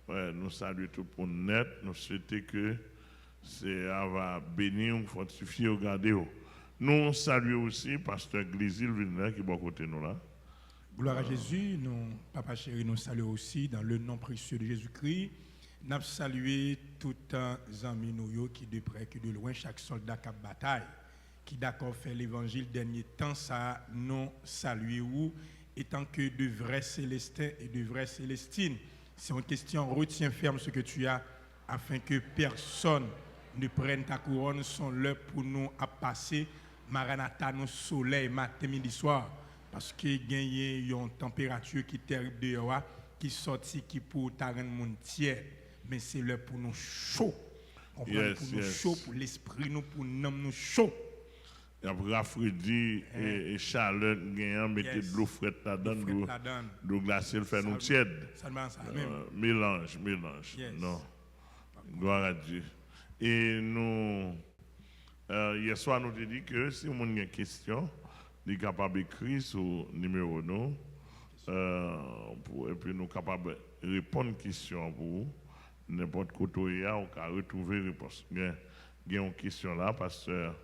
Ouais, nous saluons tout pour net. Nous souhaitons que c'est va bénir, fortifier, regarder. Nous saluons aussi Pasteur Glisil Villeneuve qui est à côté de nous là. Gloire à Jésus, nous, Papa chéri, nous saluons aussi dans le nom précieux de Jésus-Christ. Nous saluons tout les amis nous qui de près, qui de loin, chaque soldat qui a bataille, qui d'accord fait l'évangile dernier temps, ça nous saluons, étant que de vrais célestins et de vrais célestines. C'est une question, retiens ferme ce que tu as, afin que personne ne prenne ta couronne, sont là pour nous à passer, Maranatha, nous soleil, matin, midi, soir. Parce que il y a une température qui est terrible dehors, qui sorti qui pour ta rendre monde tiède, mais c'est là pour nous chaud. Yes, pour nous chaud, pour l'esprit nous, pour nous chaud. Et après rafraîchir et chaleur gagnant mettez de l'eau frette là-dedans, d'eau glacée fait nous tiède. Mélange. Yes. Non. Gloire à Dieu. Et nous hier soir nous avons dit que si on a une question, nous sommes capables d'écrire sur le numéro nous, et puis nous sommes capables de répondre aux questions pour vous. N'importe côté, on peut retrouver réponse. Il y a une question là, pasteur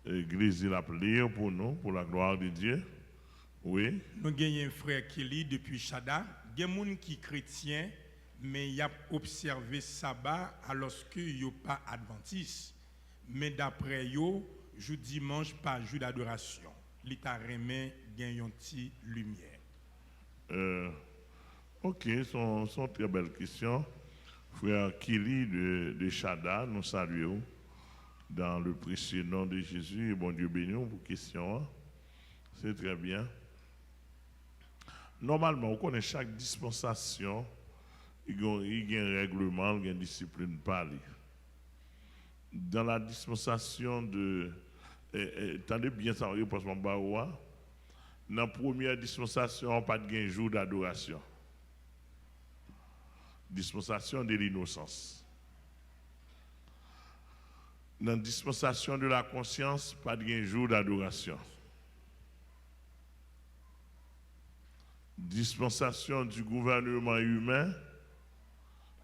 Église il a appelé pour nous, pour la gloire de Dieu. Oui. Nous avons un frère qui lit depuis Chada. Il y a des gens qui sont chrétiens, mais il a observé sabbat alors qu'il n'y a pas adventiste. Mais d'après eux, jour dimanche, pas jour d'adoration. L'État remet gagne une petite lumière. Ok, sont très belles questions. Frère Kili de Chada, nous saluons dans le précieux nom de Jésus et bon Dieu béni pour question. C'est très bien. Normalement, on connaît chaque dispensation, il y a un règlement, il y a une discipline parlée. Dans la dispensation de attendez bien ça, parce que dans la première dispensation, pas de jour d'adoration. Dispensation de l'innocence. Dans la dispensation de la conscience, pas de jour d'adoration. Dispensation du gouvernement humain,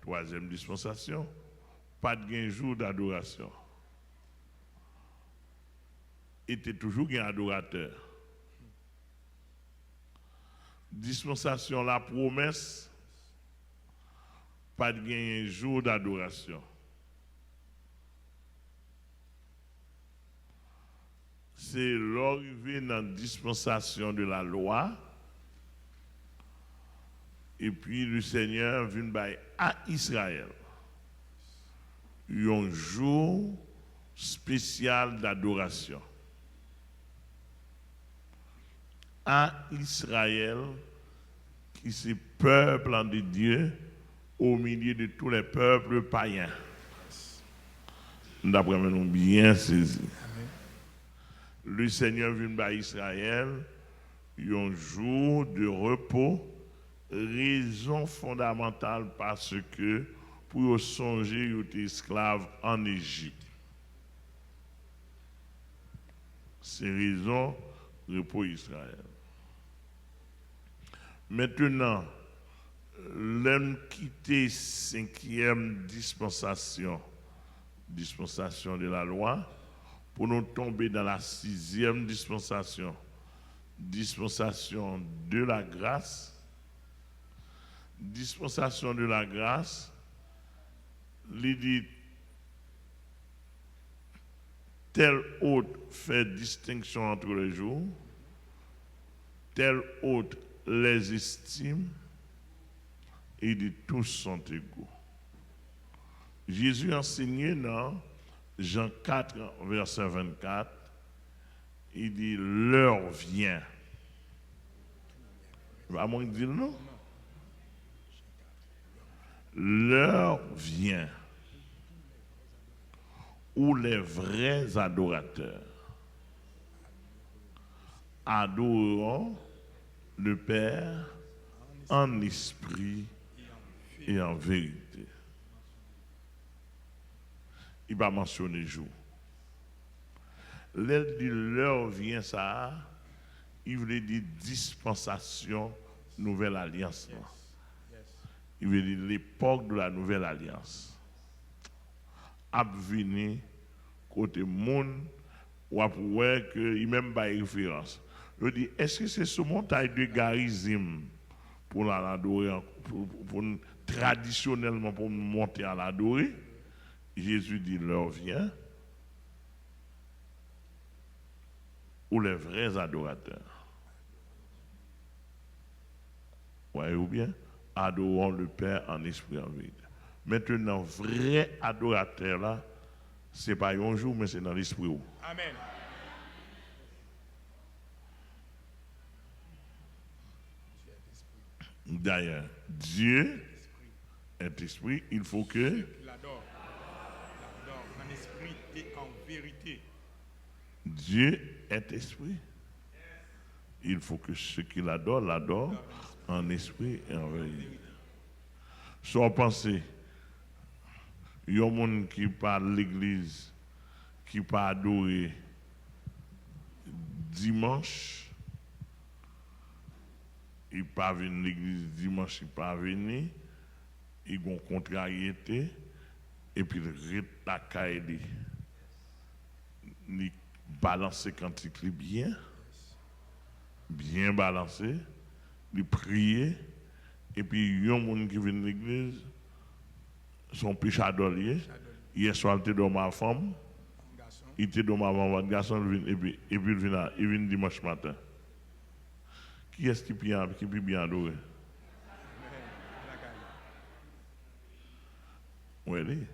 troisième dispensation, pas de jour d'adoration. Était toujours un adorateur. Dispensation la promesse, pas de jour d'adoration. C'est l'arrivée dans la dispensation de la loi. Et puis le Seigneur vient à Israël un jour spécial d'adoration. À Israël, qui est peuple de Dieu, au milieu de tous les peuples païens. D'après nous bien saisi. Le Seigneur vient à Israël un jour de repos, raison fondamentale parce que pour songer ils étaient esclaves en Égypte. C'est raison repos Israël. Maintenant, l'homme quitter cinquième dispensation de la loi, pour nous tomber dans la sixième dispensation de la grâce. Dispensation de la grâce, il dit tel autre fait distinction entre les jours, tel autre les estime, et dit tous sont égaux. Jésus enseignait dans Jean 4, verset 24, il dit l'heure vient. À moins de dire non. L'heure vient où les vrais adorateurs adoreront le Père en esprit et en vérité. Il va mentionner jour. L'heure vient ça, il voulait dire dispensation, nouvelle alliance. il veut dire l'époque de la nouvelle alliance. A venir côté monde ou à voir que il même pas référence. Je dis est-ce que c'est ce montagne de Garizim pour l'adorer pour traditionnellement pour monter à l'adorer? Jésus dit l'heure vient où les vrais adorateurs. Voyez-vous bien? Adorons le Père en esprit et en vérité. Maintenant, vrai adorateur là, ce n'est pas un jour, mais c'est dans l'esprit. Amen. D'ailleurs, Dieu est esprit, il faut que. L'adore en esprit et en vérité. Dieu est esprit. Il faut que ceux qui l'adorent en esprit et en vérité. Soit pensez, il y a des gens qui parlent de l'église, qui pas adorer dimanche, ils pas venir l'église dimanche, ils pas venir, ils ont contrariété, et puis ils rétaquent, ils balancer cantique bien balancé, ils prier, et puis il y a des gens qui viennent de l'église, son péchador lié. Hier soir, il était dans ma femme, il était dans ma maman, le garçon, et puis il vient dimanche matin. Qui est-ce qui peut bien adorer? Oui.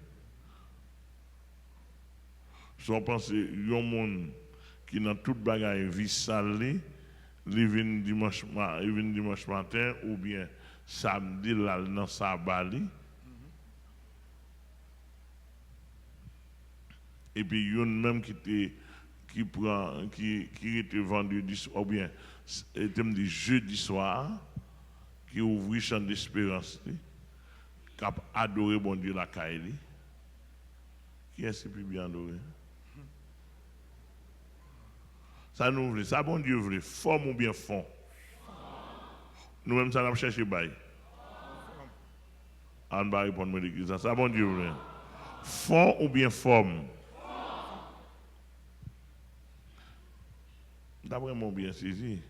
Si on pense qu'il y a des gens qui dans toute bagaille vie salée, ils viennent dimanche matin ou bien samedi là dans sa bali. Et puis il y en a même qui était vendredi soir ou bien jeudi soir qui ouvre champ d'espérance qui a adoré bon Dieu la Kaili. Qui est-ce qui peut bien adorer? Ça nous voulait, ça bon Dieu voulait, forme ou bien fond? Nous-mêmes, ça nous cherché bail. On va répondre à l'église. Ça bon Dieu voulait. Fond ou bien forme? D'après mon bien saisi,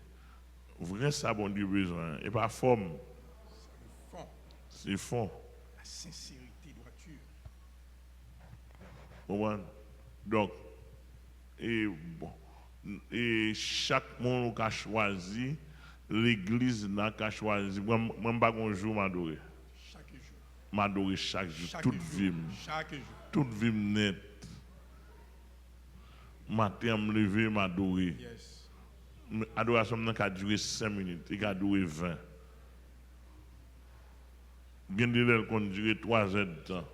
vrai ça bon Dieu besoin, et pas forme. C'est fond. La sincérité, droiture. Bon, donc, et chaque monde qui a choisi, l'église n'a qu'à choisi. Moi, je ne pas un jour m'adorer. Chaque jour. M'adorer chaque jour, toute vie. Chaque jour. Toute vie nette. Matin, me lever, m'adorer. Yes. Adoration n'a qu'à durer 5 minutes, il a durer 20. Bien de qu'on durer 3 heures de temps.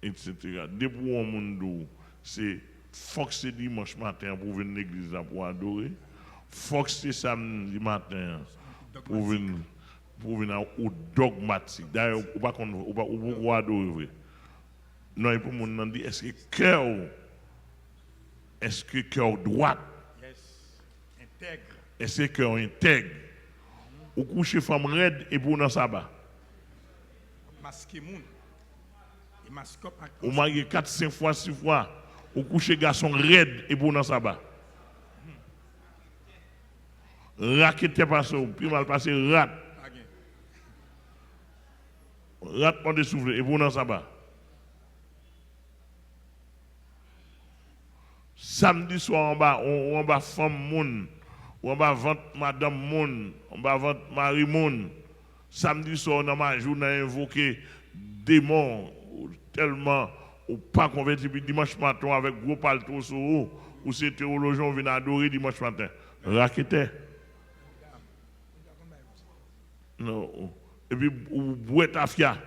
Etc. Depuis au monde, c'est Fox dimanche matin pour venir à l'église pour adorer. Fox samedi matin pour venir au dogmatique. D'ailleurs, on ne pas adorer. Non, pour mon dit est-ce que cœur droit? Intègre. Est-ce que cœur intègre? Ou coucher femme raide et pour dans sabbat. Masquer moun. Et mascop. Ou marié 4, 5 fois, 6 fois. Ou coucher garçon raide et pour dans sabbat. Raquette passe, puis mal passé rat. Rat pour de souffler et pour dans sabbat. Samedi soir on va femme moun. On va vendre madame moun, on va vendre Marie moun. Samedi soir, on a journée invoqué démon tellement ou pas converti puis dimanche matin avec gros palto sur ou ces théologiens viennent adorer dimanche matin. Raquette. Non. Et puis ou boîte à fia.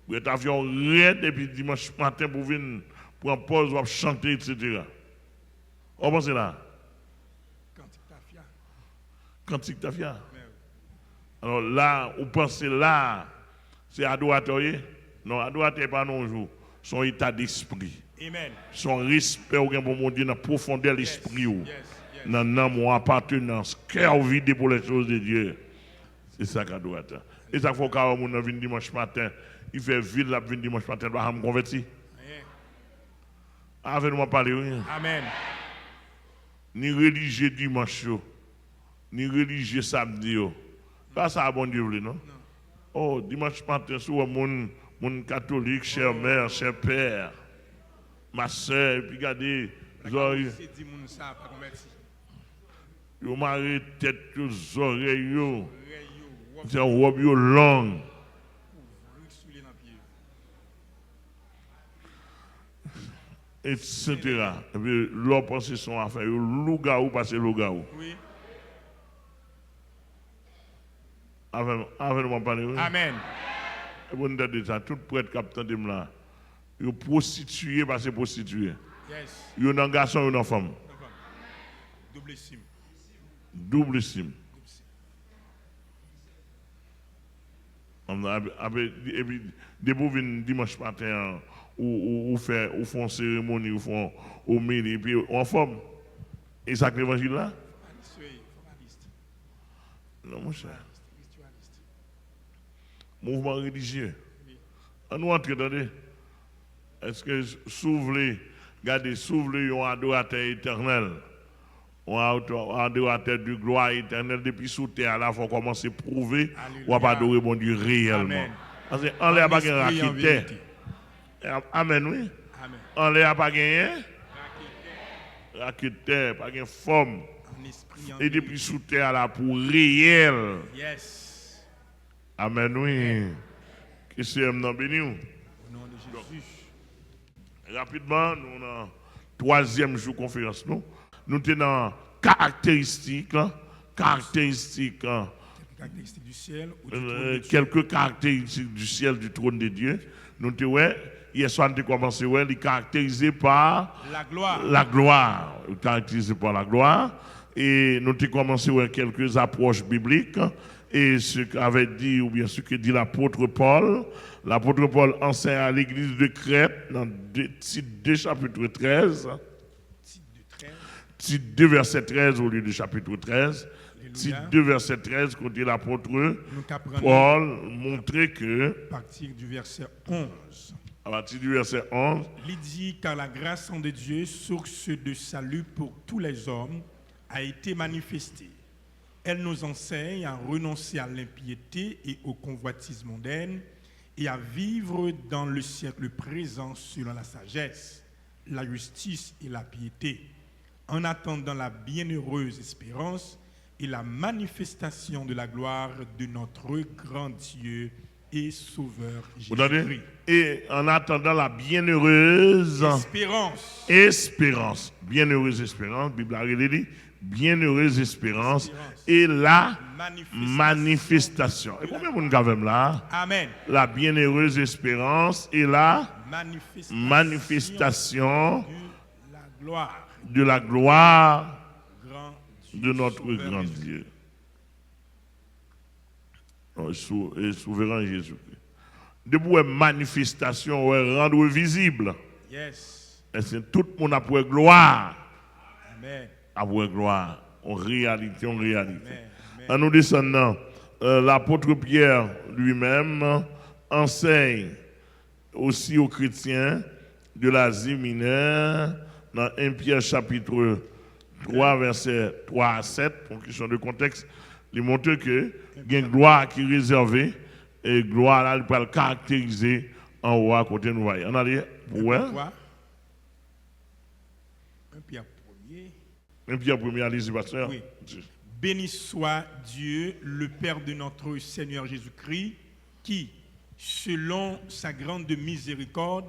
Boîte à fia red et puis dimanche matin pour venir prendre pause ou chanter etc. On pense là. Cantique tafia. Alors là, vous pensez là, c'est adorateur. Non, adorateur pas non jour. Son état d'esprit. Amen. Son respect au pour mon Dieu dans la profondeur de l'esprit. Dans mon appartenance. Cœur vide pour les choses de Dieu. C'est ça qu'adorateur. Et ça faut qu'un monde vienne dimanche matin, il fait ville là vienne dimanche matin, doit me convertir. Avec nous parler rien. Amen. Ni religieux dimanche, ni religieux samedi. Pas ça bon Dieu non? Non. Oh, dimanche matin, souvent mon catholique, cher mère, cher père, ma soeur, et puis regardez, yo marre tête, yo oreilles, c'est un robe long. Etc. Et puis, leur pensée son affaire, yo lougaou, parce que lougaou. Oui. Avec nous parler. Amen. Et bon, déjà, tout prêtre capitaine de là, yo prostitué parce que prostitué. Yes. Yo un garçon, yo une femme. Double sim. Double sim. Et puis, debout dimanche matin, ou font cérémonie, ou font au midi, et puis en forme. Et ça que l'évangile là? Non, mon cher. Mouvement religieux. On nous entre dans des. Est-ce que s'ouvrir, regardez, s'ouvrir un adorateur éternel, un adorateur de gloire éternelle depuis sous terre, là, il faut commencer à prouver ou à adorer mon Dieu réellement. Parce qu'en l'air, pas gagné raquette. Amen, oui. En l'air, pas gagné raquette, pas gagné forme. Et depuis sous terre, là, pour réel. Yes. Amen, oui. Que c'est un nom béni. Au nom de Jésus. Rapidement, nous avons troisième jour de conférence. Nous tenons caractéristiques du ciel. Quelques caractéristiques du ciel, du trône de Dieu. Nous avons hier soir, nous avons commencé à les caractériser par la gloire. La gloire. Caractérisé par la gloire. Et nous avons commencé à quelques approches bibliques. Et ce qu'avait dit, ou bien ce que dit l'apôtre Paul. L'apôtre Paul enseigne à l'église de Crète dans Tite 2, chapitre 13. Tite 2, verset 13 au lieu du chapitre 13. Tite 2, verset 13, côté l'apôtre Paul montrait que. À partir du verset 11. À partir du verset 11. Il dit, car la grâce de Dieu, source de salut pour tous les hommes, a été manifestée. Elle nous enseigne à renoncer à l'impiété et au convoitisme mondain et à vivre dans le siècle présent selon la sagesse, la justice et la piété, en attendant la bienheureuse espérance et la manifestation de la gloire de notre grand Dieu et Sauveur Jésus-Christ. Et en attendant la bienheureuse espérance. Bienheureuse espérance, la Bible a dit. Bienheureuse espérance et la manifestation. Et combien de gens là? Amen. La bienheureuse espérance et la manifestation de la gloire de notre grand Dieu. Et souverain Jésus-Christ. Debout manifestation, rendre visible. Yes. Et c'est tout le monde a pour gloire. Amen. Avoir gloire, en réalité, en réalité. En nous descendant, l'apôtre Pierre lui-même enseigne aussi aux chrétiens de l'Asie mineure, dans 1 Pierre chapitre 3, verset 3 à 7, pour question de contexte, il montre que il y a une gloire qui est réservée, et gloire là, il peut le caractériser en haut à côté de nous. On a dit, ouais. 1 Pierre 1 Pierre 1er, allez-y, pasteur. Oui. Béni soit Dieu, le Père de notre Seigneur Jésus-Christ, qui, selon sa grande miséricorde,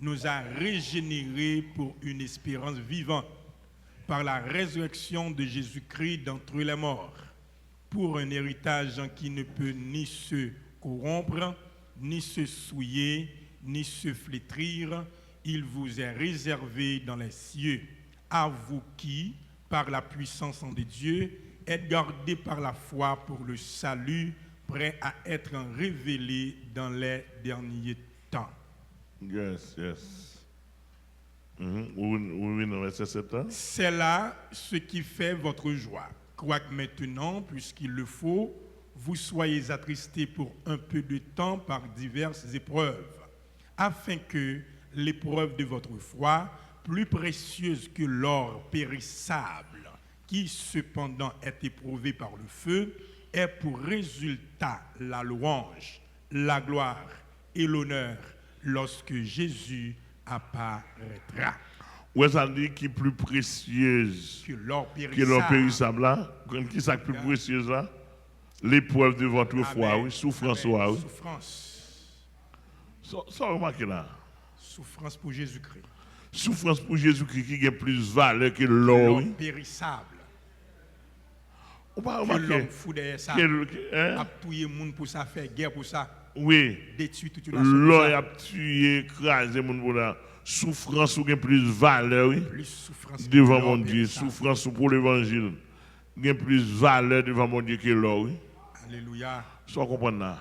nous a régénérés pour une espérance vivante, par la résurrection de Jésus-Christ d'entre les morts, pour un héritage qui ne peut ni se corrompre, ni se souiller, ni se flétrir. Il vous est réservé dans les cieux, à vous qui, par la puissance de Dieu, êtes gardés par la foi pour le salut, prêt à être révélé dans les derniers temps. Yes, yes. Oui, non, c'est ça. C'est là ce qui fait votre joie. Quoique maintenant, puisqu'il le faut, vous soyez attristés pour un peu de temps par diverses épreuves, afin que l'épreuve de votre foi, plus précieuse que l'or périssable, qui cependant est éprouvé par le feu, ait pour résultat la louange, la gloire et l'honneur lorsque Jésus apparaîtra. Où est-ce qu'on dit qui est plus précieuse Que l'or que l'or périssable là? Qui est plus précieuse là? L'épreuve de votre foi, oui, souffrance, oui. Souffrance. Ça, remarquez là. Souffrance pour Jésus-Christ. Souffrance pour Jésus-Christ qui a plus valeur que l'or. L'or périssable. On va Que remarquer. l'homme fou derrière ça. A tué le monde pour ça, faire guerre pour ça. Oui. Détruire toute une nation. L'or a tué, écrasé le monde pour la souffrance ou plus valeur, oui. Plus souffrance devant mon Dieu. Souffrance pour l'évangile. Il y a plus valeur devant mon Dieu que l'or, oui. Alléluia. Ça comprendre là.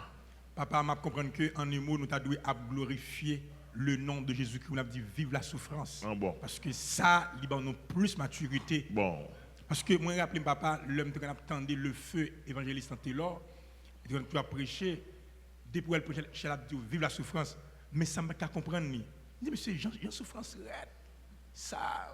Papa m'a comprendre que en un mot nous t'a dû glorifier le nom de Jésus-Christ, on a dit vive la souffrance. Ah bon. Parce que ça, il nous plus maturité. Bon. Parce que moi, je rappelle, papa, l'homme qui a attendu le feu évangéliste en Taylor, il a prêché, depuis elle prêchait, elle a dit vive la souffrance. Mais ça ne m'a pas comprendre. Il dit, monsieur, j'ai une souffrance raide. Ça,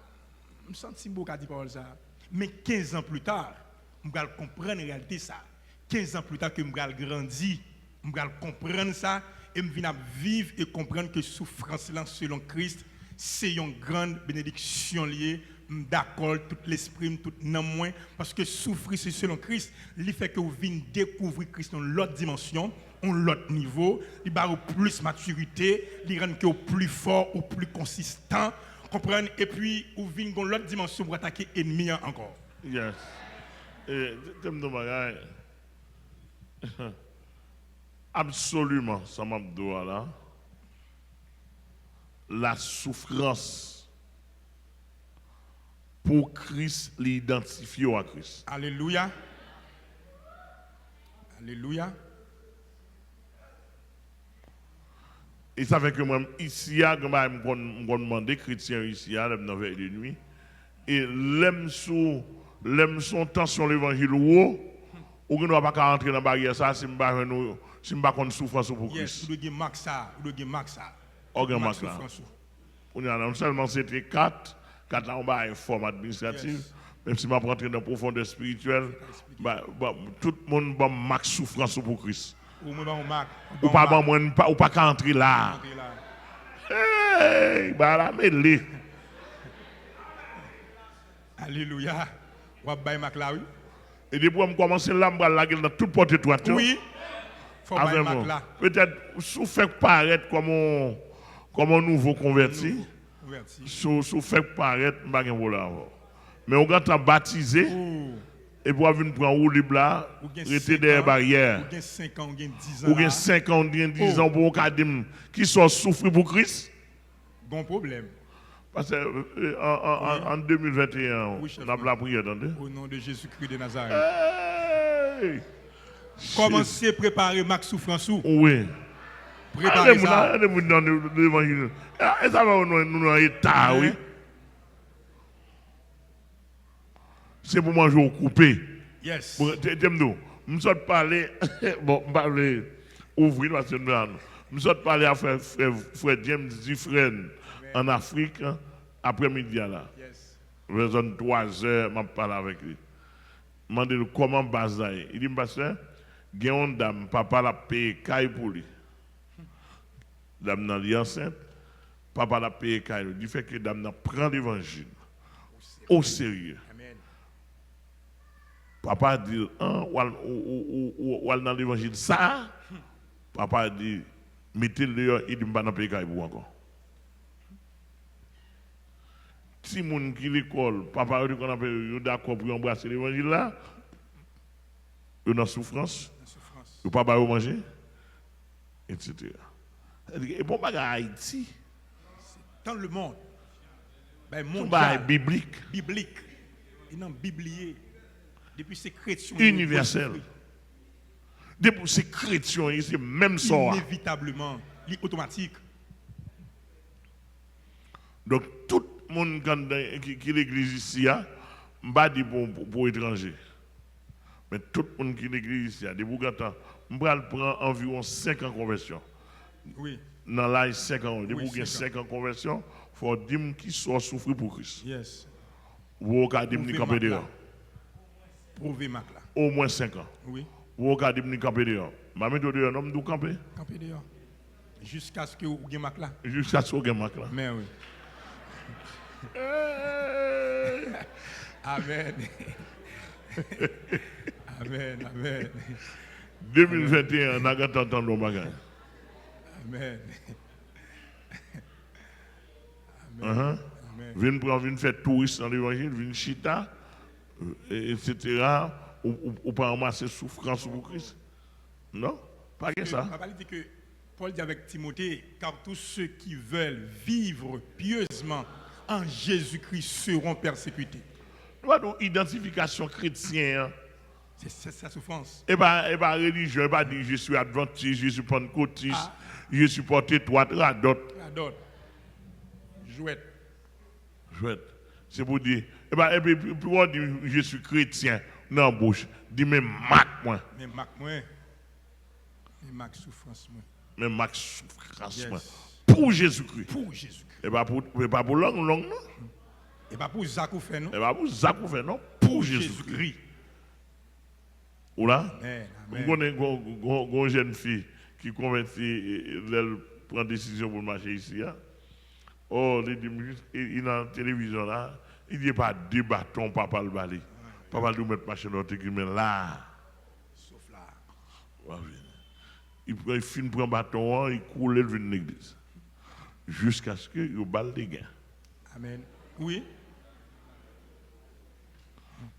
je me sens beau qu'à dire ça. Mais 15 ans plus tard, je vais comprendre la réalité ça. 15 ans plus tard que je vais grandir, je vais comprendre ça et je vais vivre et comprendre que souffrance là selon Christ, c'est une grande bénédiction liée. D'accord, tout l'esprit, tout non moins, parce que souffrir c'est selon Christ, il fait que vous venez découvrir Christ dans l'autre dimension, en l'autre niveau, il va plus maturité, il rend que au plus fort, au plus consistant, comprenez, et puis vous venez dans l'autre dimension pour attaquer l'ennemi encore. Yes. Absolument, ça m'a dit là. La souffrance pour Christ, l'identifier à Christ. Alléluia. Alléluia. Et ça fait que moi, ici, je me demande des chrétiens ici, à 9h de nuit, et l'aime son temps sur l'évangile, ou ne doit pas rentrer dans la barrière, ça, si je ne pas contre souffrance pour Christ. Yes, vous devez marquer ça, vous devez marquer ça. On a seulement c'était 4 là, on a une forme administrative. Yes. Même si je rentre dans la profondeur spirituelle, tout le monde va marquer souffrance pour Christ. Ou pas qu'à entrer là. Hey, la mêlée. Alléluia. Ou pas marque là, oui. Et depuis que je commence là, je vais la gueule dans toute porte étroite. Oui. Faut pas marque là. Peut-être sous fait paraître comme un nouveau converti. Sous fait paraître, je ne vais pas. Mais on va baptisé. Et pour venir prendre un libre là, rester derrière barrière. Ou 5 ans, ou 10 ans. Ou 5 ans, ou 10 ans pour un cadre qui sont souffrir pour Christ. Bon problème. Parce qu'en 2021, on a la prière, attendez. Au nom de Jésus-Christ de Nazareth. Hey! Commencez à préparer Max souffrance. Oui. Préparez ça. Allez-vous dans l'évangile. Et ça va nous dans l'état, oui. C'est pour manger au coupé. Yes. Nous sommes parlé, bon, parler, ouvrir parce que nous sommes parlé à frère James Dufresne en Afrique, après-midi là. Yes. Vers 3h, je parle avec lui. Je me demande comment basailler. Il dit, pasteur, il y a une dame, papa l'a payé caille pour lui. Dame n'a pas enceinte, papa l'a payé caille. Il fait que dame prend l'évangile au sérieux. Papa dit, ou dans l'évangile, ça, papa dit, mettez-le, il dit, je ne vais pas payer pour encore. Si moun qui l'école, papa dit qu'on appelle, d'accord pour embrasser l'évangile là, il est en souffrance, il ne peut pas manger, etc. Et bon, Haïti, dans le monde, mondial, biblique. Biblique, il est biblié. Depuis ces chrétiens universel. Depuis ces chrétiens, c'est même ça. Inévitablement, automatique. Donc, tout le monde qui est l'église ici, je ne dis pas pour étranger. Mais tout le monde qui est l'église ici, des Bougantans, je prendre environ 5 ans de conversion. Oui. Dans l'âge 5 ans, des Oui, 5 ans de conversion, il faut dire qui soit souffrir pour Christ. Yes. Ou au cas de camper dehors. Prouver Mac là. Au moins 5 ans. Oui. Ou au cas de camper dehors. Ma mère dehors, non, nous camper. Camper dehors. Jusqu'à ce que vous ayez Mac là. Jusqu'à ce que vous ayez Mac là. Mais oui. Amen. Amen, amen. 2021, on a gâté entendre nos bagages. Amen. Amen. Viens faire touriste dans l'évangile, viens chita, etc. Ou pas ramasser souffrance pour Christ. Non, pas que ça. Papa dit que Paul dit avec Timothée, car tous ceux qui veulent vivre pieusement en Jésus-Christ seront persécutés. Nous avons une identification chrétienne. C'est sa souffrance. Et pas religieux, et pas dire je suis adventiste, je suis pentecôtiste, je suis porté toi, d'autres. Jouette. C'est pour dire, et puis pour dire je suis chrétien, non, bouche, dis même Mac moi. Mais Mac souffrance moi. Mais Mac souffrance moi. Yes. Pour Jésus-Christ. Pour Jésus-Christ. Et pas pour long, non? Et pas pour Zakou fait non? Et pas pour Zakou fait non? Pour Jésus-Christ. Ou là? Vous connaissez une jeune fille qui convertit, elle prend décision pour marcher ici. Hein? Oh, il est dans la télévision là, il dit pas deux bâtons, papa le balai. Papa le mettre machine dans le là. Sauf là. Il finit prendre un bâton, il coule, il vient de l'église. Jusqu'à ce qu'il balle les gars. Amen. Oui.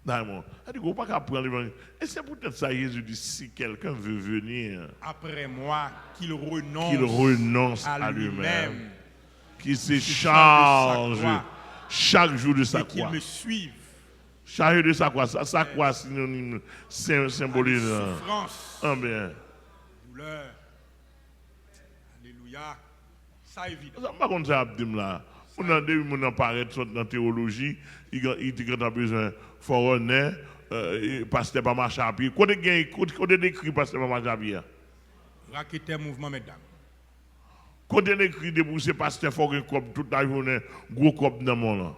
D'accord. Il ne faut pas prendre l'évangile. Et c'est peut-être ça, Jésus dit, si quelqu'un veut venir après moi, qu'il renonce à lui-même, qu'il se charge chaque jour de sa croix. Qu'il me suive. Charge de sa croix. Sa croix synonyme, symbolise. Souffrance. Amen. Douleur. Alléluia. Ça évite. Par contre, ça abdim là. On a des gens qui apparaissent dans la théologie, ils ont besoin de foreigner, pasteur pas marcher à pied. Quand on décrit pasteur pas marcher à pied. Raqueter mouvement, mesdames. Quand on décrit de pousser pasteur faut un cop toute la journée, gros cop dans mon là.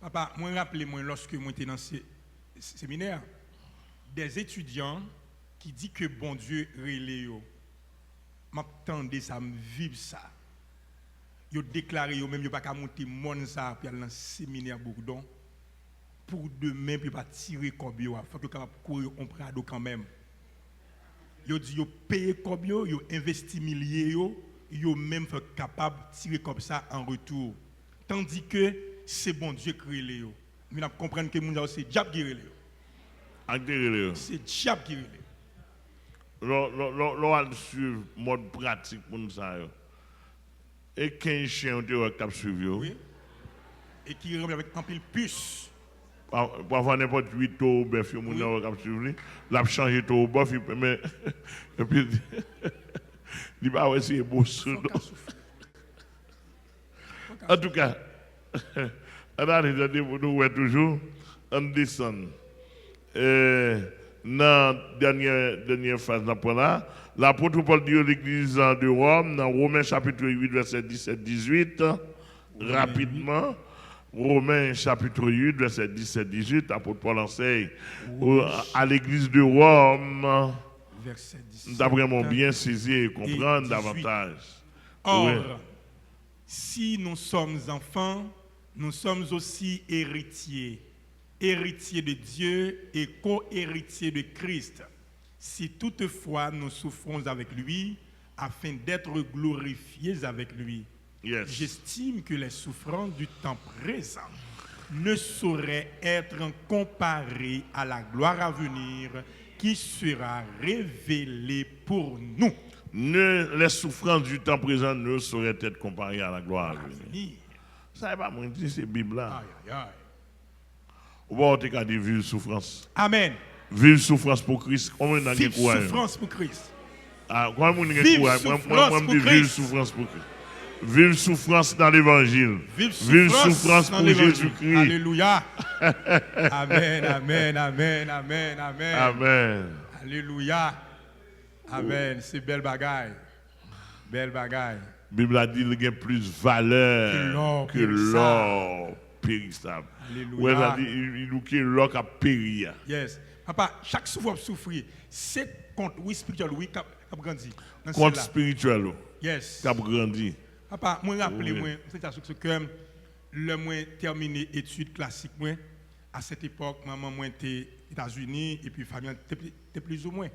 Papa, moi rappelez-moi lorsque moi j'étais dans ce séminaire, des étudiants qui disent que bon Dieu relève. M'attendais ça me vivre ça. Yo déclaré yo même yo pas qu'à monter mon ça puis aller dans séminaire Bourdon pour demain puis pas tirer comme yo, faut que capable courir on prado quand même. Yo dit yo payer comme yo investi milliers yo même fait capable tirer comme ça en retour. Tandis que c'est bon Dieu qui relève yo. Nous n'a comprendre que moun c'est diable qui relève. C'est diable qui relève. L'on suivre mode pratique pour nous ça. Et 15 chiens qui ont suivi. Oui. Et qui remet avec un pile puce. Pour avoir n'importe 8 taux, bœuf, il y a suivi. L'a changé taux, bœuf, mais. Et puis, il va essayer de bosser. En tout cas, on a nous toujours, on descend. Dans la dernière phase, l'apôtre Paul dit à l'église de Rome, dans Romains chapitre 8, verset 17-18, rapidement, Romains chapitre 8, verset 17-18, l'apôtre Paul enseigne à l'église de Rome, d'après mon bien saisir et comprendre davantage. Or, si nous sommes enfants, nous sommes aussi héritiers. Héritiers de Dieu et co-héritiers de Christ, si toutefois nous souffrons avec lui, afin d'être glorifiés avec lui. Yes. J'estime que les souffrances du temps présent ne sauraient être comparées à la gloire à venir qui sera révélée pour nous. Les souffrances du temps présent ne sauraient être comparées à la gloire à venir. Ça n'est pas moi qui dis, c'est la Bible là. Aïe, aïe. Ou bien on te dit vivre souffrance. Amen. Vivre souffrance pour Christ. Vivre souffrance pour Christ. Vivre souffrance pour Christ. Vive souffrance dans l'évangile. Vive souffrance dans pour l'évangile. Jésus-Christ. Alléluia. Amen, amen, amen, amen, amen. Amen. Alléluia. Amen. C'est belle bagaille. Belle bagaille. La Bible a dit qu'il y a plus valeur que l'or périssable. Alléluia. Ouais, ça dit il nous qui l'or qui a péri. Yes. Papa, chaque souffrir, c'est contre oui spirituel, oui, qui a grandi. Contre spirituel, yes. qui a grandi. Papa, moi rappelez moi, c'est à ce que le moins terminé études classiques moi à cette époque, maman moi était aux États-Unis et puis famille était plus ou moins.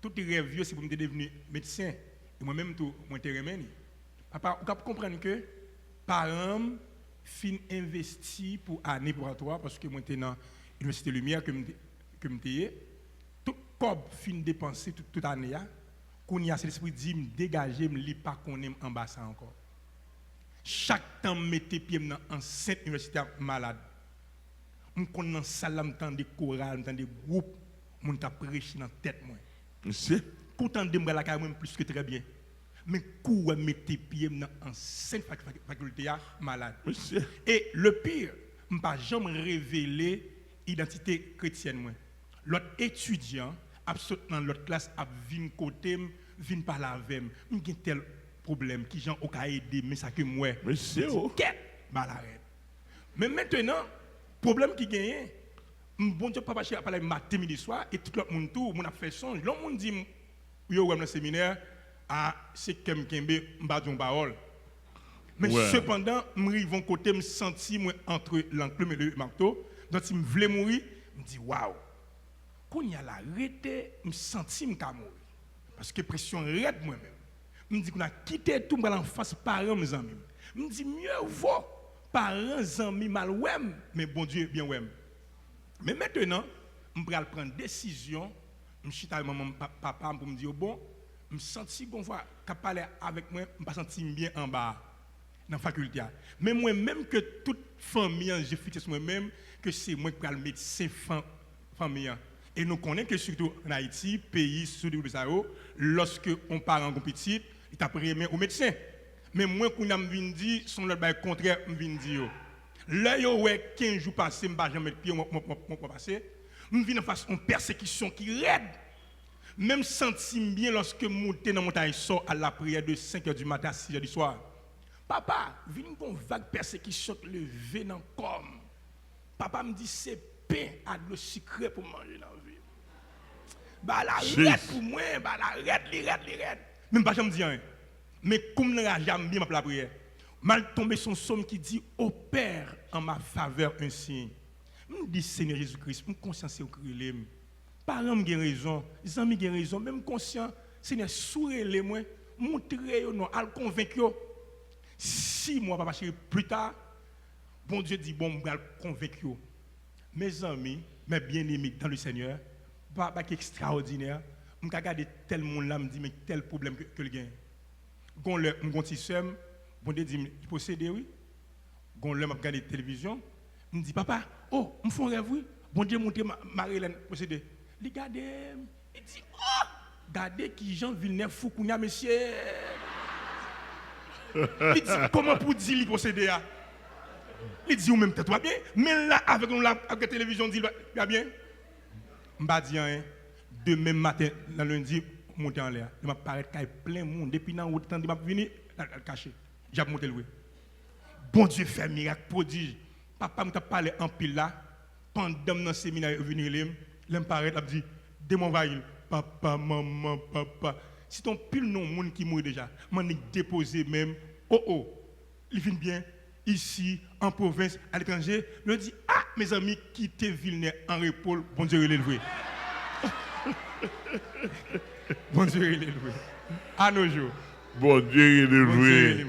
Tout les rêves vieux c'est pour me devenir médecin et moi-même tout moi était remède. Papa, vous comprenez que parents fin investi pour année préparatoire parce que moi j'étais dans l'université Lumière que m'étais tout cob fin dépensé toute année là. Qu'on y a cet esprit dit me dégager me li pas qu'on aime en bas ça encore. Chaque temps mettez pied dans enceinte universitaire malade. On connait dans salle m'entend des chorales, m'entend des groupes, mon t'a prêché dans tête moi. Monsieur, pourtant de me la carrière même plus que très bien. Mais quoi mettez pied dans enceinte faculté malade. monsieur. Et le pire, me pas jamais révéler identité chrétienne moi. L'autre étudiant absolument l'autre classe a vinn côté vinn parler avec moi j'ai tel problème qui gens au ca aider mais ça que moi monsieur balarette mais maintenant problème qui gagne bon Dieu papa chez parler matin midi soir et tout le monde tout mon a fait songe l'homme monde dit yo dans le séminaire ah c'est kembe m'pa don parole mais cependant m'rivon côté me senti moi entre l'enclume et le marteau donc si me voulais mourir me dit waouh. Quand il y a l'arrêté, je me sens mourir. Parce que pression raide moi-même. Je me dis qu'on a quitté tout en face parents mes amis. Je me dis mieux vaut parents amis mal ouem, mais bon Dieu bien ouem. Mais maintenant, je vais prendre décision, je suis avec maman papa pour me dire bon, je me sens qu'on voit qu'à parler avec moi, je me sens bien en bas dans la faculté. Mais moi même que toute famille, j'ai fixé sur moi-même que c'est moi qui vais le médecin famille. Et nous connaissons que surtout en Haïti, pays sous-développé, lorsque on part en compétition, il t'a pris au médecin. Mais moi, quand je viens dire, son le contraire, je viens dire. Là, il y a 15 jours passés, je ne vais jamais mettre pied, je passer. Je viens en face une persécution qui raide. Même senti bien lorsque je montais dans la montagne sort à la prière de 5h du matin à 6h du soir. Papa, viens une vague persécution lever dans le corps. Papa me dit, c'est pain à de sucré pour manger dans la vie. Bah la rette pour moi, bah la rette. Même pas jamais dit rien. Mais comme n'a jamais bien la prière. Mal tombé son somme qui dit au Père en ma faveur un signe. Me dit Seigneur Jésus-Christ, me conscience au crier. Parents me raison, les amis ont raison, même conscient, Seigneur sourez-les moi, montrez non, al convaincre. 6 mois papa chéri plus tard, bon Dieu dit bon, me convaincre. Mes amis, mes bien-aimés dans le Seigneur, papa qui est extraordinaire, je regarde tel monde là, me dit mais tel problème que le gagne. Gon le mon petit sœur, bon Dieu dit il possède oui. Gon le m'a regarder télévision, me dit papa, oh, me font rêve oui. Bon Dieu monter Marie-Hélène posséder. Il regarde, il dit oh, regardez qui Jean Villeneuve Foucounia monsieur. Il dit comment pour dire il posséder ah? Il dit ou même tête toi bien, mais là avec la télévision dit va bien. M'pa dit rien. Demain matin le lundi monter en l'air. Il m'a paraître qu'il y a plein de monde depuis dans autant de m'a venir cacher. J'ai monté le. Bon Dieu fait miracle prodige. Papa m'a parlé en pile là pendant dans séminaire venir l'aime paraît a dit démonvaille papa maman papa. Si ton pile non monde qui mourit déjà, m'en déposé même. Oh, il vient bien ici en province à l'étranger, le dit ah mes amis quittez Villeneuve en repos, bon Dieu il est levé. Bon Dieu il est levé. À nos jours. Bon Dieu il est levé.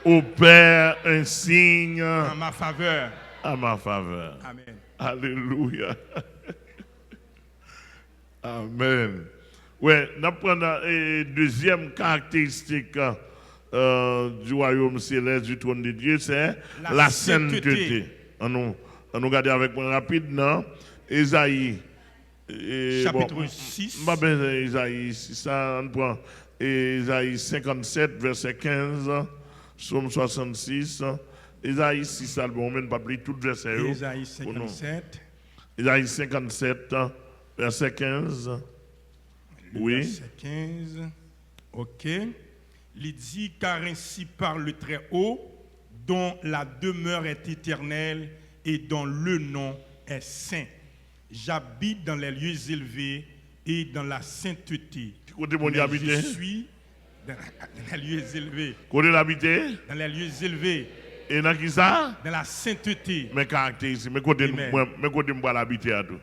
Au Père un signe en ma faveur. À ma faveur. Amen. Alléluia. Amen. Ouais, nous prenons la deuxième caractéristique du royaume céleste du trône de Dieu, c'est la sainteté. On nous regarde avec moi rapidement. Ésaïe. Chapitre 6. Ésaïe 6, ça, on prend Ésaïe 57, verset 15 Psaume 66, Isaïe 6, ça bon, on ne pas lire tout le verset. Isaïe 57. Isaïe 57, verset 15. Oui. Verset 15. Ok. Il dit, car ainsi parle le Très-Haut, dont la demeure est éternelle et dont le nom est saint. J'habite dans les lieux élevés et dans la sainteté. Je suis dans les lieux élevés. Côté l'habiter? Dans les lieux élevés. Et dans qui ça? Dans la sainteté. Mes caractéristiques, mes côtés moi l'habiter à tout.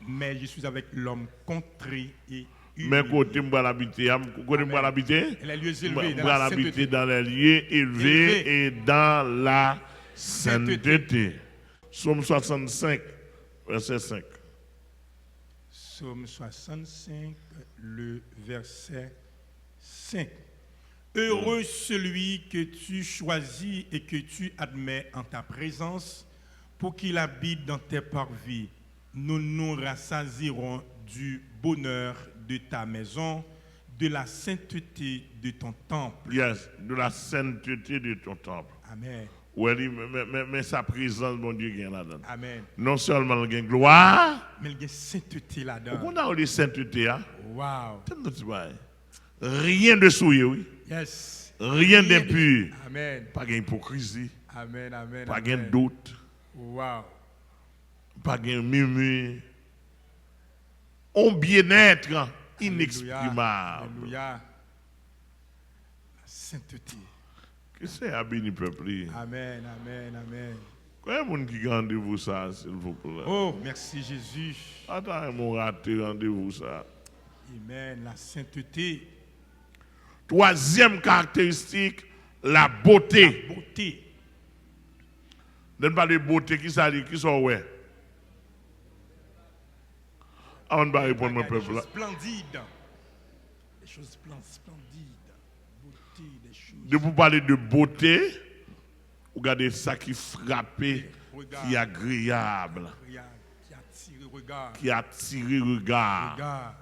Mais je suis avec l'homme contré et humilié. Mais côté moi l'habiter, côté moi l'habiter? Les lieux élevés, dans la sainteté. Dans les lieux élevés et dans la sainteté. Psaume 65, verset 5. Psaume 65, le verset 5. Heureux celui que tu choisis et que tu admets en ta présence pour qu'il habite dans tes parvis. Nous nous rassasierons du bonheur de ta maison, de la sainteté de ton temple. Yes, de la sainteté de ton temple. Amen. Oui, mais sa présence, mon Dieu, vient là-dedans. Amen. Non seulement il y a gloire, mais il y a sainteté là-dedans. On a eu sainteté, hein? Wow. Rien de souillé, oui. Yes. Rien d'impur. Amen. Pas d'hypocrisie. Amen, amen. Pas de doute. Wow. Pas de murmure. Un bien-être inexprimable. Alléluia. La sainteté. Que c'est à béni peuple? Amen, amen, amen. Combien de monde qui rendez-vous ça, s'il vous plaît? Oh, merci Jésus. Attends, mon raté, rendez-vous ça. Amen, la sainteté. Troisième caractéristique, la beauté. La beauté. Ne pas de beauté qui s'allie, qui sont ouais. On va répondre mon peuple là. Splendide. Des choses splendides. Beauté, des choses. De vous parler de beauté, regardez ça qui frappe, qui est agréable. Qui attire le regard. Qui attire le regard.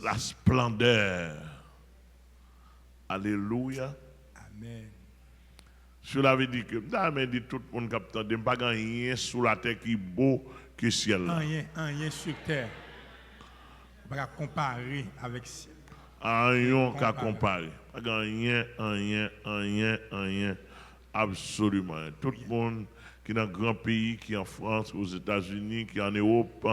La splendeur. Alléluia. Amen. Cela veut dire que tout le monde qui n'a pas rien sur la terre qui est beau que le ciel. Rien sur terre. On va comparer avec le ciel. Rien qu'à comparer. Pas rien. Absolument. Tout le monde qui est dans un grand pays, qui est en France, aux États-Unis, qui est en Europe,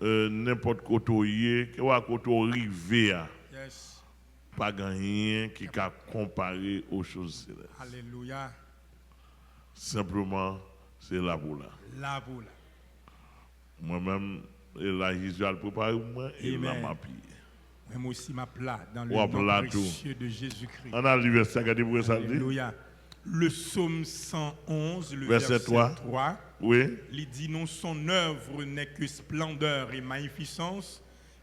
n'importe côté, qui est à côté rivé. Yes. Pas rien qui a comparé aux choses célestes. Alléluia. Simplement, c'est la boula. La boula. Moi-même, la Israël prépare moi et la m'a pillé. Moi aussi ma plat dans le nom précieux de Jésus-Christ. On a le verset, regardez pour ça. Alléluia. Le psaume 111, le verset 3. Oui. Il dit non, son œuvre n'est que splendeur et magnificence,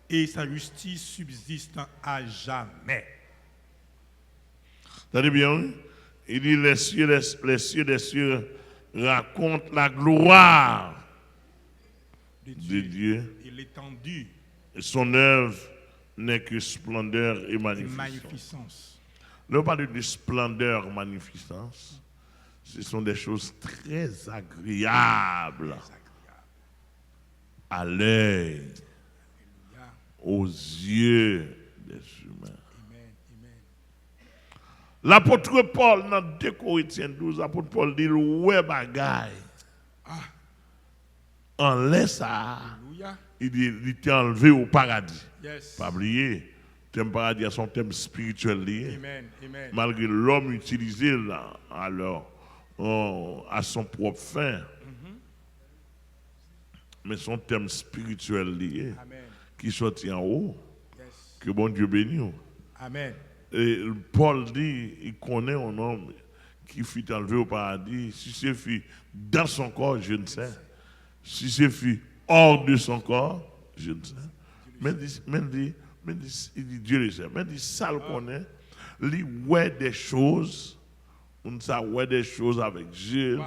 et sa justice subsiste à jamais. Attendez bien, il dit les cieux des cieux racontent la gloire de Dieu. Et l'étendue. Et son œuvre n'est que splendeur et magnificence. Nous parlons de splendeur, magnificence. Ce sont des choses très agréables à l'œil, aux yeux des humains. L'apôtre Paul, dans 2 Corinthiens 12, l'apôtre Paul dit ouais bagaille. En laisse ça. Il dit il était enlevé au paradis. Yes. Pas oublier. Le thème paradis a son thème spirituel lié. Amen. Amen. Malgré l'homme utilisé là, alors à son propre fin. Mais son thème spirituel lié. Amen. Qui sortit en haut. Yes. Que bon Dieu bénisse. Amen. Et Paul dit, il connaît un homme qui fut enlevé au paradis. Si c'est fait dans son corps, je ne sais. Si c'est fait hors de son corps, je ne sais. Mais il dit Dieu le sait. Mais il dit ça le connaît. Il voit des choses. On ça voit des choses avec Dieu.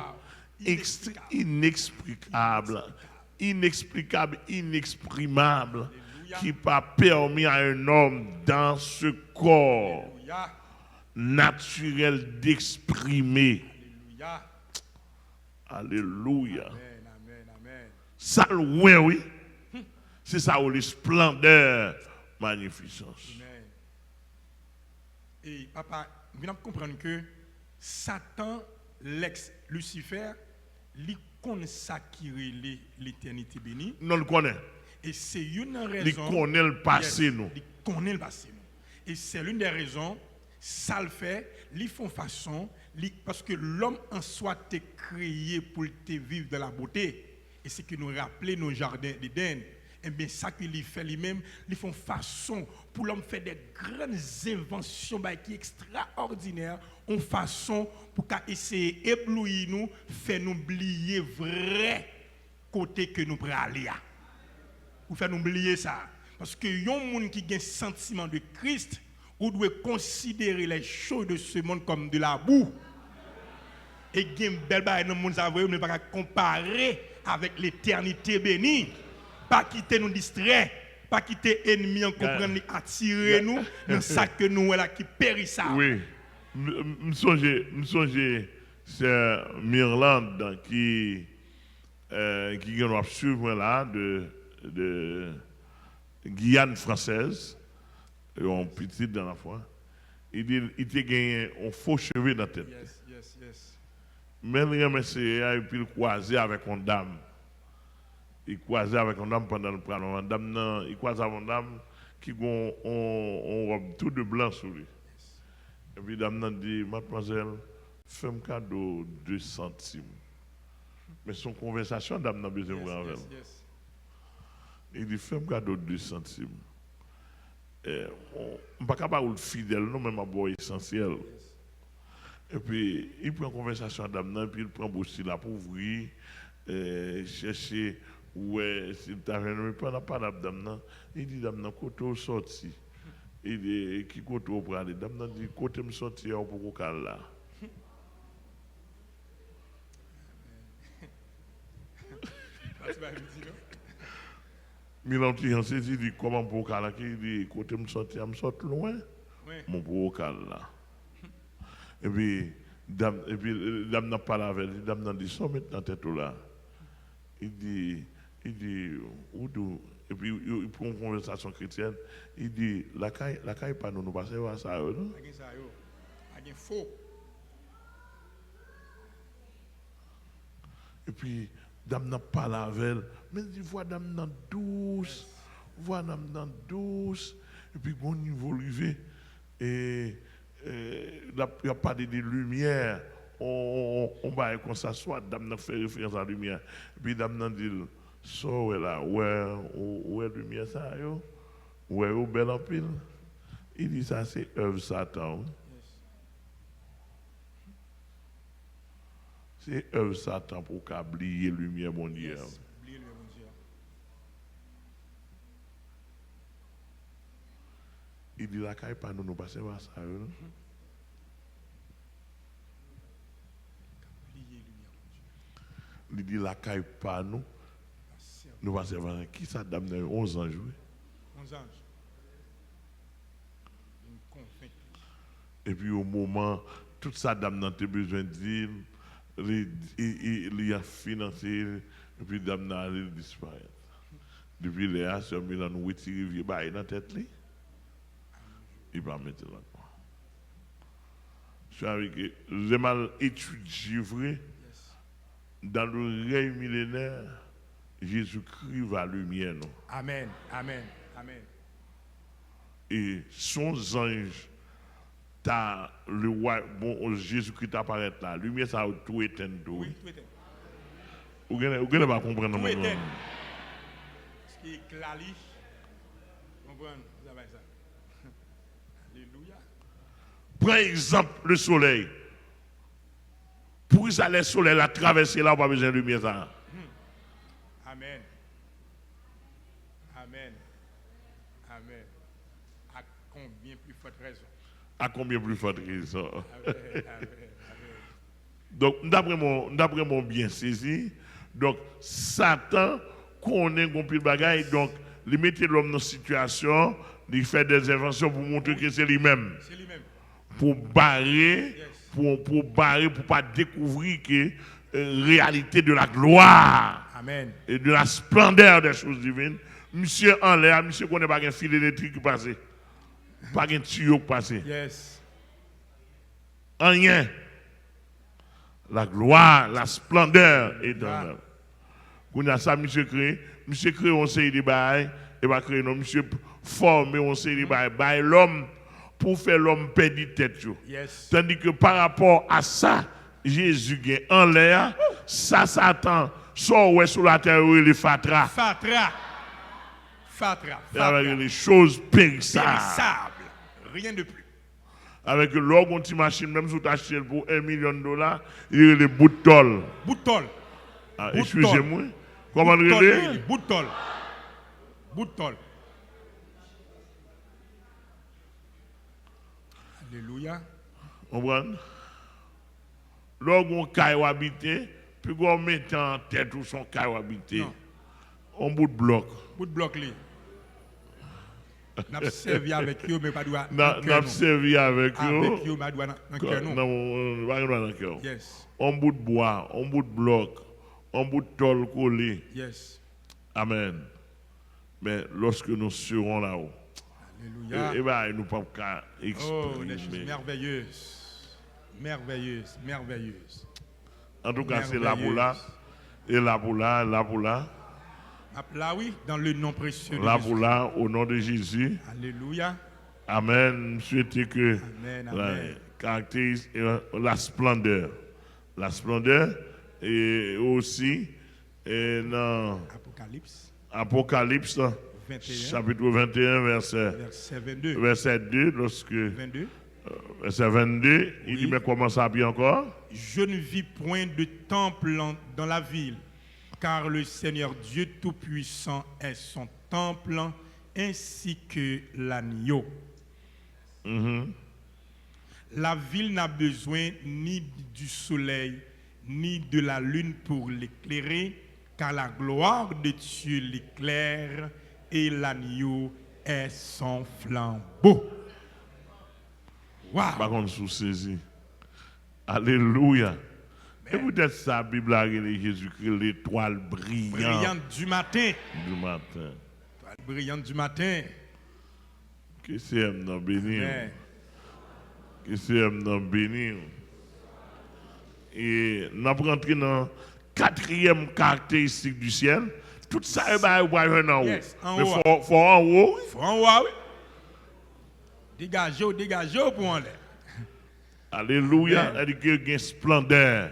Inexplicable, inexprimable. qui n'a pas permis à un homme dans ce corps Alléluia. naturel d'exprimer. Alléluia. Alléluia. Amen, amen, amen. Ça, oui. C'est ça, les splendeurs, magnificence. Amen. Et papa, vous comprendre que Satan, l'ex-Lucifer, lui consacrer l'éternité bénie. Nous le connaissons. Et c'est une raison. Il connaît le passé, nous. Il connaît le passé, nous. Et c'est l'une des raisons, ça le fait, ils font façon, parce que l'homme en soi est créé pour te vivre dans la beauté. Et c'est que nous rappelons nos jardins d'Éden. Et bien ça qu'il fait lui-même, ils font façon pour l'homme faire des grandes inventions qui extraordinaires, en façon pour essayer d'éblouir nous, faire nous oublier vrai côté que nous prenons aller. Pour faire nous oublier ça. Parce que y a un monde qui a un sentiment de Christ, ou doit considérer les choses de ce monde comme de la boue. Et il y a une belle chose dans le monde, on ne peut pas comparer avec l'éternité bénie. Pas quitter nous distraire, pas quitter ennemi en comprendre, attirer nous dans ça que nous là qui périssable. Oui. Me songe c'est Mirland qui va suivre là de Guyane française, un petit dans la foi. Il a gagné un faux cheveu dans la tête. Yes. Mais il a essayé et puis il croisé avec une dame. Il croisait avec une dame pendant le prano. Il croisait avec une dame qui a une robe tout de blanc sur lui. Et puis la dame dit, mademoiselle, fais-moi cadeau 2 centimes. Mais son conversation, la dame n'a besoin de voir. Il dit, fais-moi cadeau 2 centimes. On ne peut pas être fidèle, non, même à boire essentiel. Et puis, il prend conversation avec la dame, puis il prend aussi là pour ouvrir, chercher. Ouais, si tu as pas la dame, il dit dame, côté sorti. Il dit qui côté pour aller. Dame dit côté me sortir pour au là. Milan qui en saisi dit comment pour là qui dit côté me sortir, me sort loin. Mon pour là. Et puis dame n'a pas la veille, dame n'a dit ça maintenant tête là. Il dit, Oudou, et puis il prend une conversation chrétienne, il dit, la caille pas nous passer à ça, non? Il faux. Et puis, dame n'a pas la veille, mais il voit dame dans douce, et puis bon niveau levé, et il n'y a pas de lumière, on va comme ça, soit dame n'a fait référence à la lumière, et puis dame n'a dit, so là, ouais, lumière ça, yo, ouais, au bel en pile. Il dit ça, c'est œuvre Satan. C'est œuvre Satan pour oublier lumière, mon Dieu. Il dit la caille pas nous passer par ça. Il dit la caille pas nous passer par ça. Qui ça dame 11 ans joué? 11 ans. Et puis au moment, toute ça dame n'a pas besoin de dire, il a financé, et puis dame n'a allé disparaître. Depuis les sœur Milan nous retire vieux bail dans la tête. Il va mettre là. Je suis avec j'ai mal étudié vrai. Dans le règne millénaire, Jésus-Christ va lumière. Non? Amen. Et son ange, le roi, bon, Jésus-Christ apparaît là. Lumière, ça a tout éteint. Oui, tout éteint. Vous ne pas comprendre. Tout éteint. Ce qui est clali. Comprenez, vous avez ça. Alléluia. Prends exemple le soleil. Pour ça, le soleil a traversé là, on n'a pas besoin de lumière. Ça. Amen. À combien plus forte raison? À combien plus forte raison? Amen. Donc, d'après mon bien saisi, donc Satan connaît un pile bagaille, donc il met l'homme dans une situation, il fait des inventions pour montrer que c'est lui-même. C'est lui-même. Pour barrer, pour barrer, pour pas découvrir que réalité de la gloire Amen. et de la splendeur des choses divines. Monsieur en l'air, monsieur connaît pas un fil électrique qui passe, pas un tuyau qui passe. Yes. Rien. La gloire, la splendeur est dans elle. Quand a ça, monsieur crée on série de bail, et va créer non, monsieur former on série de bail l'homme pour faire l'homme perdre tête. Yes. Tandis que par rapport à ça, Jésus est en l'air, ça Satan sort ouais sur la terre les fatra. Fatra. Avec les choses périssables. Rien de plus. Avec l'orgue, on machine, même si tu achètes pour $1 million, il y a les bouts de tôle. Bout de tôle. Excusez-moi. Comment le relais? Bout de tôle. Bout de tôle. Alléluia. On comprend? L'orgue, on caille habité, puis on met en tête où son caille habité. On bout de bloc. Bout de bloc, li. N'a servi avec eux, mais pas doit. N'a servi avec eux. Avec eux, mais doit dans cœur non. Non, pas dans le cœur. Yes. On bout de bois, on bout de bloc, on bout de tôle collé. Yes. Amen. Mais lorsque nous serons là-haut, Alléluia. et ben nous ne pouvons pas Oh, des choses exprimer. merveilleuses. En tout cas, c'est là pour là, et là pour là, là pour là. Là, oui, dans le nom précieux de Là Jésus. pour là, au nom de Jésus. Alléluia. Amen. Souhaitez que Amen. caractérise la splendeur. La splendeur et aussi dans Apocalypse 21, chapitre 21, verset 22. Verset 2, lorsque 22. Verset 22, il dit, mais comment ça bien encore? Je ne vis point de temple dans la ville, car le Seigneur Dieu Tout-Puissant est son temple, ainsi que l'agneau. La ville n'a besoin ni du soleil, ni de la lune pour l'éclairer, car la gloire de Dieu l'éclaire, et l'agneau est son flambeau. Par contre, sous saisi. Alléluia. Et peut-être ça, la Bible a révélé Jésus-Christ, l'étoile brillante du matin. Du matin. L'étoile brillante du matin. Que c'est nous bénir. Que c'est nous bénir. Et nous avons rentré dans la quatrième caractéristique du ciel. Tout ça, il va y avoir en haut. Mais il faut en haut. Il faut en haut, oui. Dégagez pour en l'air. Alléluia. Elle dit qu'il y a une splendeur.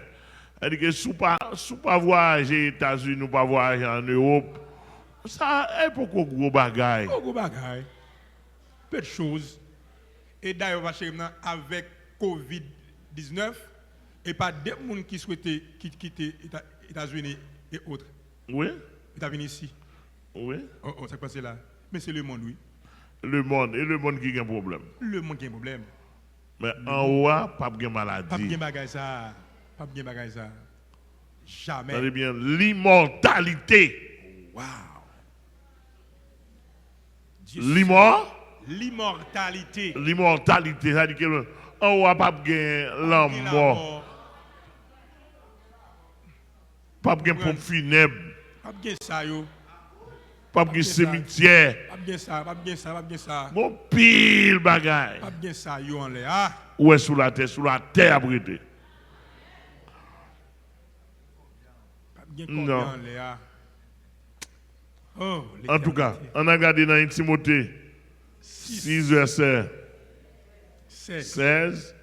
Elle dit que si vous ne pas voyager aux États-Unis, ou pas voyager en Europe, ça est beaucoup de gros bagailles. Beaucoup de bagailles. Peu de choses. Et d'ailleurs, avec Covid-19, et pas des gens qui souhaitaient quitter les États-Unis et autres. Oui. Ils sont venus ici. Oui. Oh, ça passe là. Mais c'est le monde, oui. Le monde, et le monde qui a un problème. Le monde qui a un problème. Mais en haut, pas de maladie. Pas de bagaille ça. Pas de bagaille ça. Jamais. C'est bien l'immortalité. Wow. L'immortalité. L'immortalité, ça dit que en haut, pas de la mort. Pas de pompe funèbre. Pas de ça, yo. Pas de cimetière. Pas bien ça. Bon pile bagaille. Pas bien ça, yo en l'air. Ou est sous la terre abrité. Pas bien en l'air. Oh, en tout cas, on a regardé dans Timothée 6 verset 16.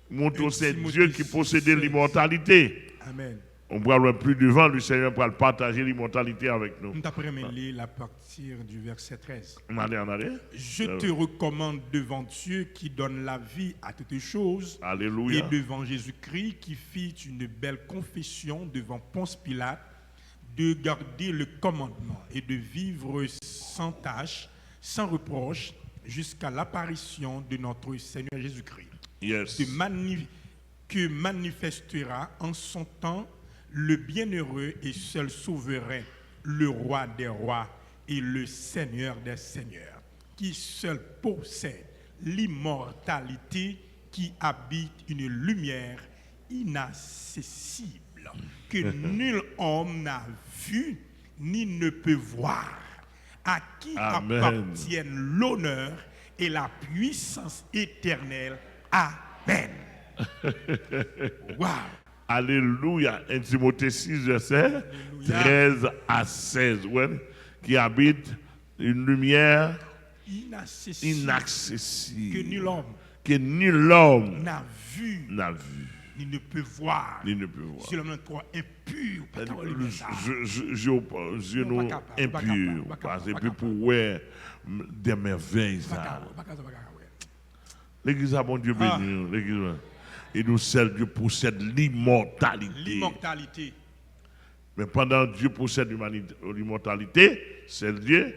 Montre c'est Dieu qui possédait l'immortalité. Amen. On pourra le plus devant, le Seigneur pourra partager l'immortalité avec nous. Nous t'apprenons lire à partir du verset 13. Allez. Je te recommande devant Dieu qui donne la vie à toutes choses. Alléluia. Et devant Jésus-Christ qui fit une belle confession devant Ponce Pilate de garder le commandement et de vivre sans tâche, sans reproche, jusqu'à l'apparition de notre Seigneur Jésus-Christ. Yes. Que manifestera en son temps le bienheureux et seul souverain, le roi des rois et le Seigneur des seigneurs, qui seul possède l'immortalité, qui habite une lumière inaccessible, que nul homme n'a vu ni ne peut voir, à qui appartiennent l'honneur et la puissance éternelle. Amen. Wow. Alléluia. 1 Timothée 6, verset 13 à 16. Ouais, qui habite une lumière inaccessible. Que nul homme n'a vu. Ni ne peut voir. Si l'homme est trop impur, je nous impur. Parce que pour voir des merveilles. L'église a bon Dieu béni. L'église. Et nous, seul Dieu possède l'immortalité. Mais pendant Dieu possède l'immortalité, c'est Dieu. Yes.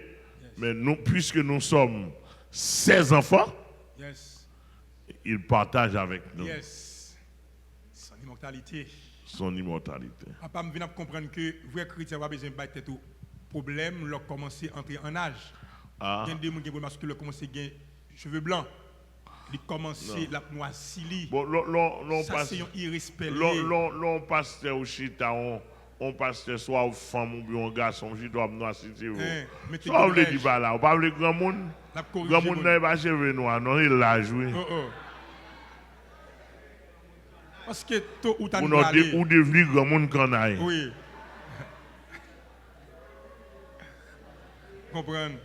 Mais nous, puisque nous sommes ses enfants, yes, il partage avec nous. Yes. Son immortalité. Papa, je viens de comprendre que vrai chrétien va besoin de battre tout problème, leur commencer à entrer en âge. Il y a des gens qui parce que leur commencer à gagner cheveux blancs. Il commence la noisili. Bon, ça c'est un irrespect. L'on pasteur au chita, on pasteur soit aux femmes ou bien un garçon, je dois me noisiter. Soit on le dit pas là, on parle de grand monde. Grand monde n'est pas cheveux noirs, non, il l'a joué. Parce que tout ou t'as ou devenir grand monde qu'on a. Oui. Comprendre.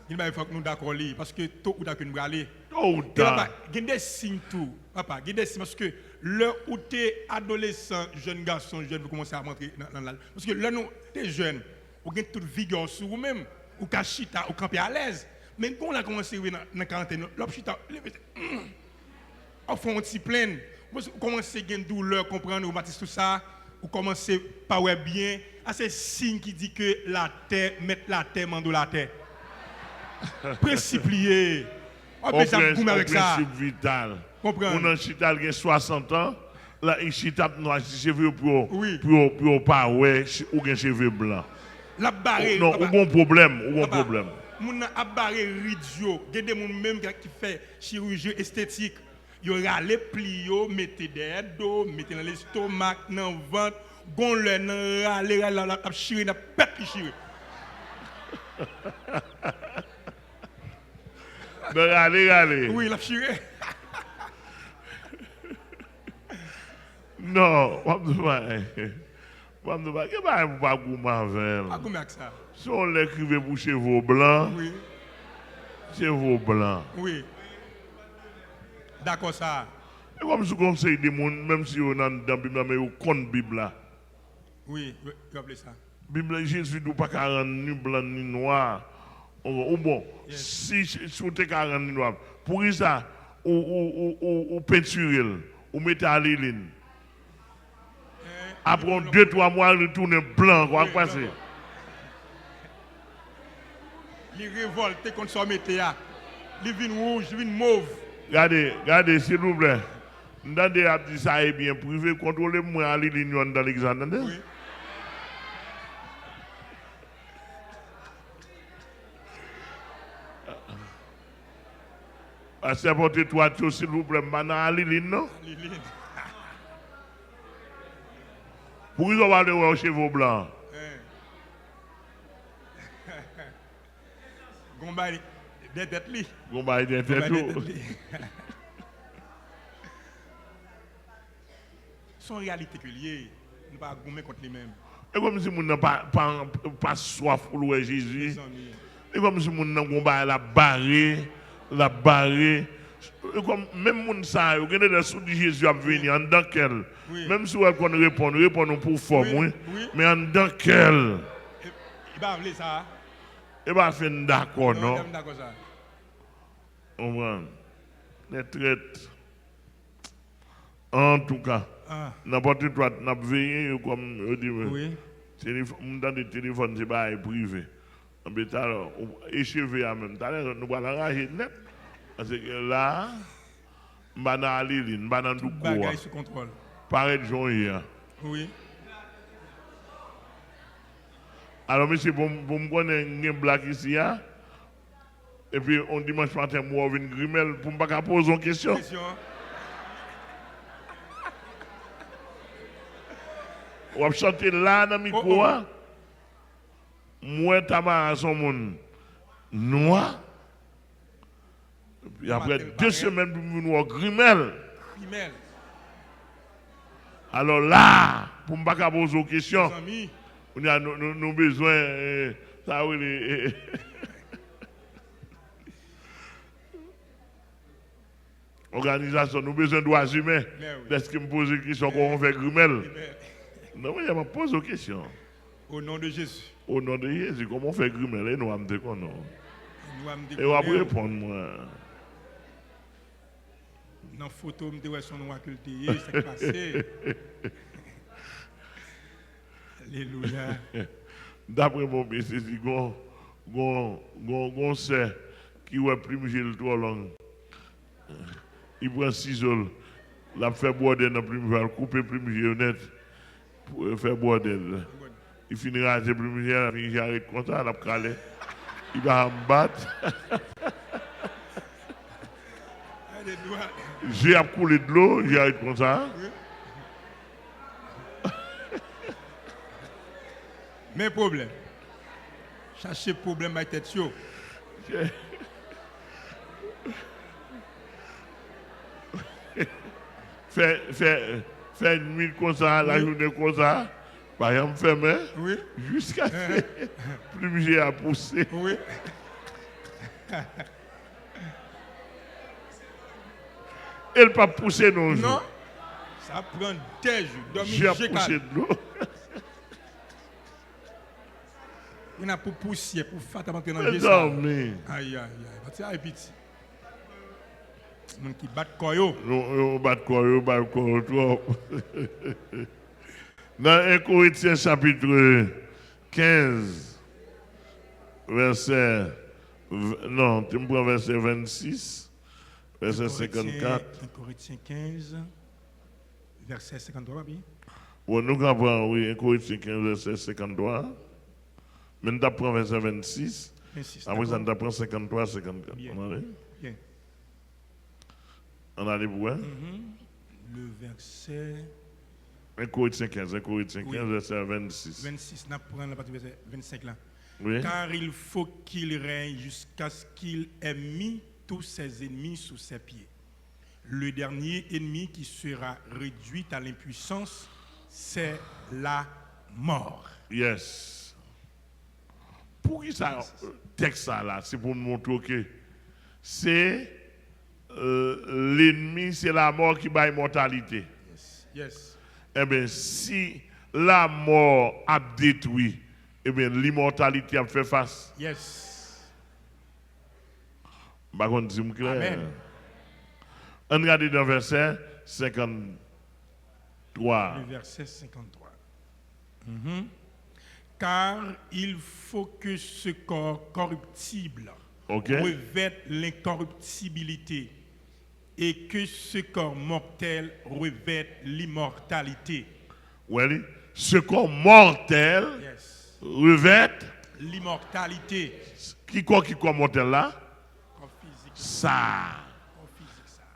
Il faut que nous d'accord parce que tout ou t'as qu'une bralée. Il y a des signes tout, papa, il y a des signes parce que là où tu es adolescent, jeune garçon, jeune, vous commencez à rentrer dans la. Parce que là, nous, tu es jeune, vous avez toute vigueur sur vous-même, vous cachita, vous campez à l'aise. Mais quand on a commencé dans la quarantaine, l'obchita, on fait un petit plein. Vous commencez à avoir une douleur, comprendre, vous bâtissez tout ça, vous commencez à pas bien. C'est un signe qui dit que la terre, mettre la terre, mando la terre. Précipier. Au principe vital. On a chita qui a 60 ans, là il chita noir cheveux pour pas ouais ou gen cheveux blancs. La barre non, ou bon problème, Moun a barré ridio, il y a des gens même qui fait chirurgie esthétique. Yo rale pli yo, mettez des dos, mettez dans l'estomac, dans le ventre, gon le nan rale la chire na pète qui chire. Allez. Oui, la chiré. Non, qu'est-ce pas goûter ça. Si on l'écrivait pour cheveux blancs, oui. Cheveux blancs. Oui. D'accord ça. Et comme je conseille des gens, même si on a dans la Bible, mais on compte Bible là. Oui, rappelez ça. Bible Jésus ne pas rendre ni blanc ni noir. Ou bon, si vous êtes 40 noirs, pour ça, ou peinture, ou mettez à l'île. Après 2-3 mois, retourne blanc, quoi passer. Les révoltés contre son métier, les vins rouges, les vins mauves. Regardez, s'il vous plaît. Nous avons dit ça est bien privé, contrôlez-moi à l'île dans l'examen. Oui. C'est pour toi, s'il vous plaît, maintenant à l'île, non? Pour qu'ils ont aller aux cheveux blancs. Gombaï des têtes li. Gombaï des têtes tout. Son réalité que lié, nous pas gommer contre lui-même. Et comme si nous n'avons pas soif pour louer Jésus. Et comme si nous n'avons pas la barrer. Comme même moun sa yo gade des sous de Jésus a venir en dans quel même si on répond pour forme mais en dans quel il va appeler ça et va faire d'accord non d'accord ça on les traite en tout cas n'importe quoi n'a veillé comme on dit oui téléphone dans des téléphones c'est pas privé en bétal échevé en même temps nous va l'arracher net. Parce que là, je suis dans l'île, je suis dans le bagage sous contrôle. Pareil de jour hier. Oui. Alors, monsieur, pour me connaître une blague ici, hein? Et puis, on dimanche matin, moi, on vient grimel pour ne pas poser une question. On va chanter là dans le micro. Moi, Tamara, son monde noir. Et après 2 semaines, pour nous voir grimel. Alors là, pour ne pas poser une question, on a nous besoin. Ça, oui, organisation, nous besoin de droits humains. Est-ce que me pose une question qu'on fait grimel? Non, mais je me pose une question. Au nom de Jésus. Au nom de Jésus, comment on fait grimel? Et nous allons dire qu'on non. Et on va répondre, moi. Dans la photo, je me son noir cultivé, c'est passé. Alléluia. D'après mon c'est gon sait qui va primer le trop long. Il prend ciseaux, il fait bordel dans plume, il va couper plume net pour faire bordel. Il finira avec plume, il arrête comme ça, il va caler. Il va me battre. J'ai coulé de l'eau, j'arrête comme ça. Mais problème. Cherchez problème à tête. Fait une nuit comme ça, la journée comme ça, par exemple, fermé, jusqu'à ce que plus j'ai à pousser. Oui. Elle pas pousser non. Non. Ça prend des jours. J'ai à pousser de l'eau. Il y a pour pousser, pour faire ta dans le ça. Aïe, aïe, aïe. C'est un petit. Mon qui bat koyo. Non, bat koyo trop. Dans 1 Corinthiens chapitre 15, verset. Non, tu me prends verset 26, verset 54. 1 Corinthiens 15, verset 53, oui. Bon, nous avons, oui, 1 Corinthiens 15, verset 53. Mais nous avons verset 26. Après ça, nous avons 53, 54. Bien. Bien. On allait voir. Le verset. 1 Corinthiens 15, verset 26. 26, nous prenons la partie verset 25 là. Oui. Car il faut qu'il règne jusqu'à ce qu'il ait mis tous ses ennemis sous ses pieds. Le dernier ennemi qui sera réduit à l'impuissance, c'est la mort. Yes. Pour qui ça, texte ça là, c'est pour nous montrer que c'est l'ennemi, c'est la mort qui bat l'immortalité. Yes. Eh bien, si la mort a détruit, eh bien, l'immortalité a fait face. Yes. Par contre, dis-moi clair. Amen. On regarde dans le verset 53. Le verset 53. Car il faut que ce corps corruptible revête l'incorruptibilité et que ce corps mortel revête l'immortalité. Oui, ce corps mortel revête l'immortalité. Qui corps mortel là? Ça.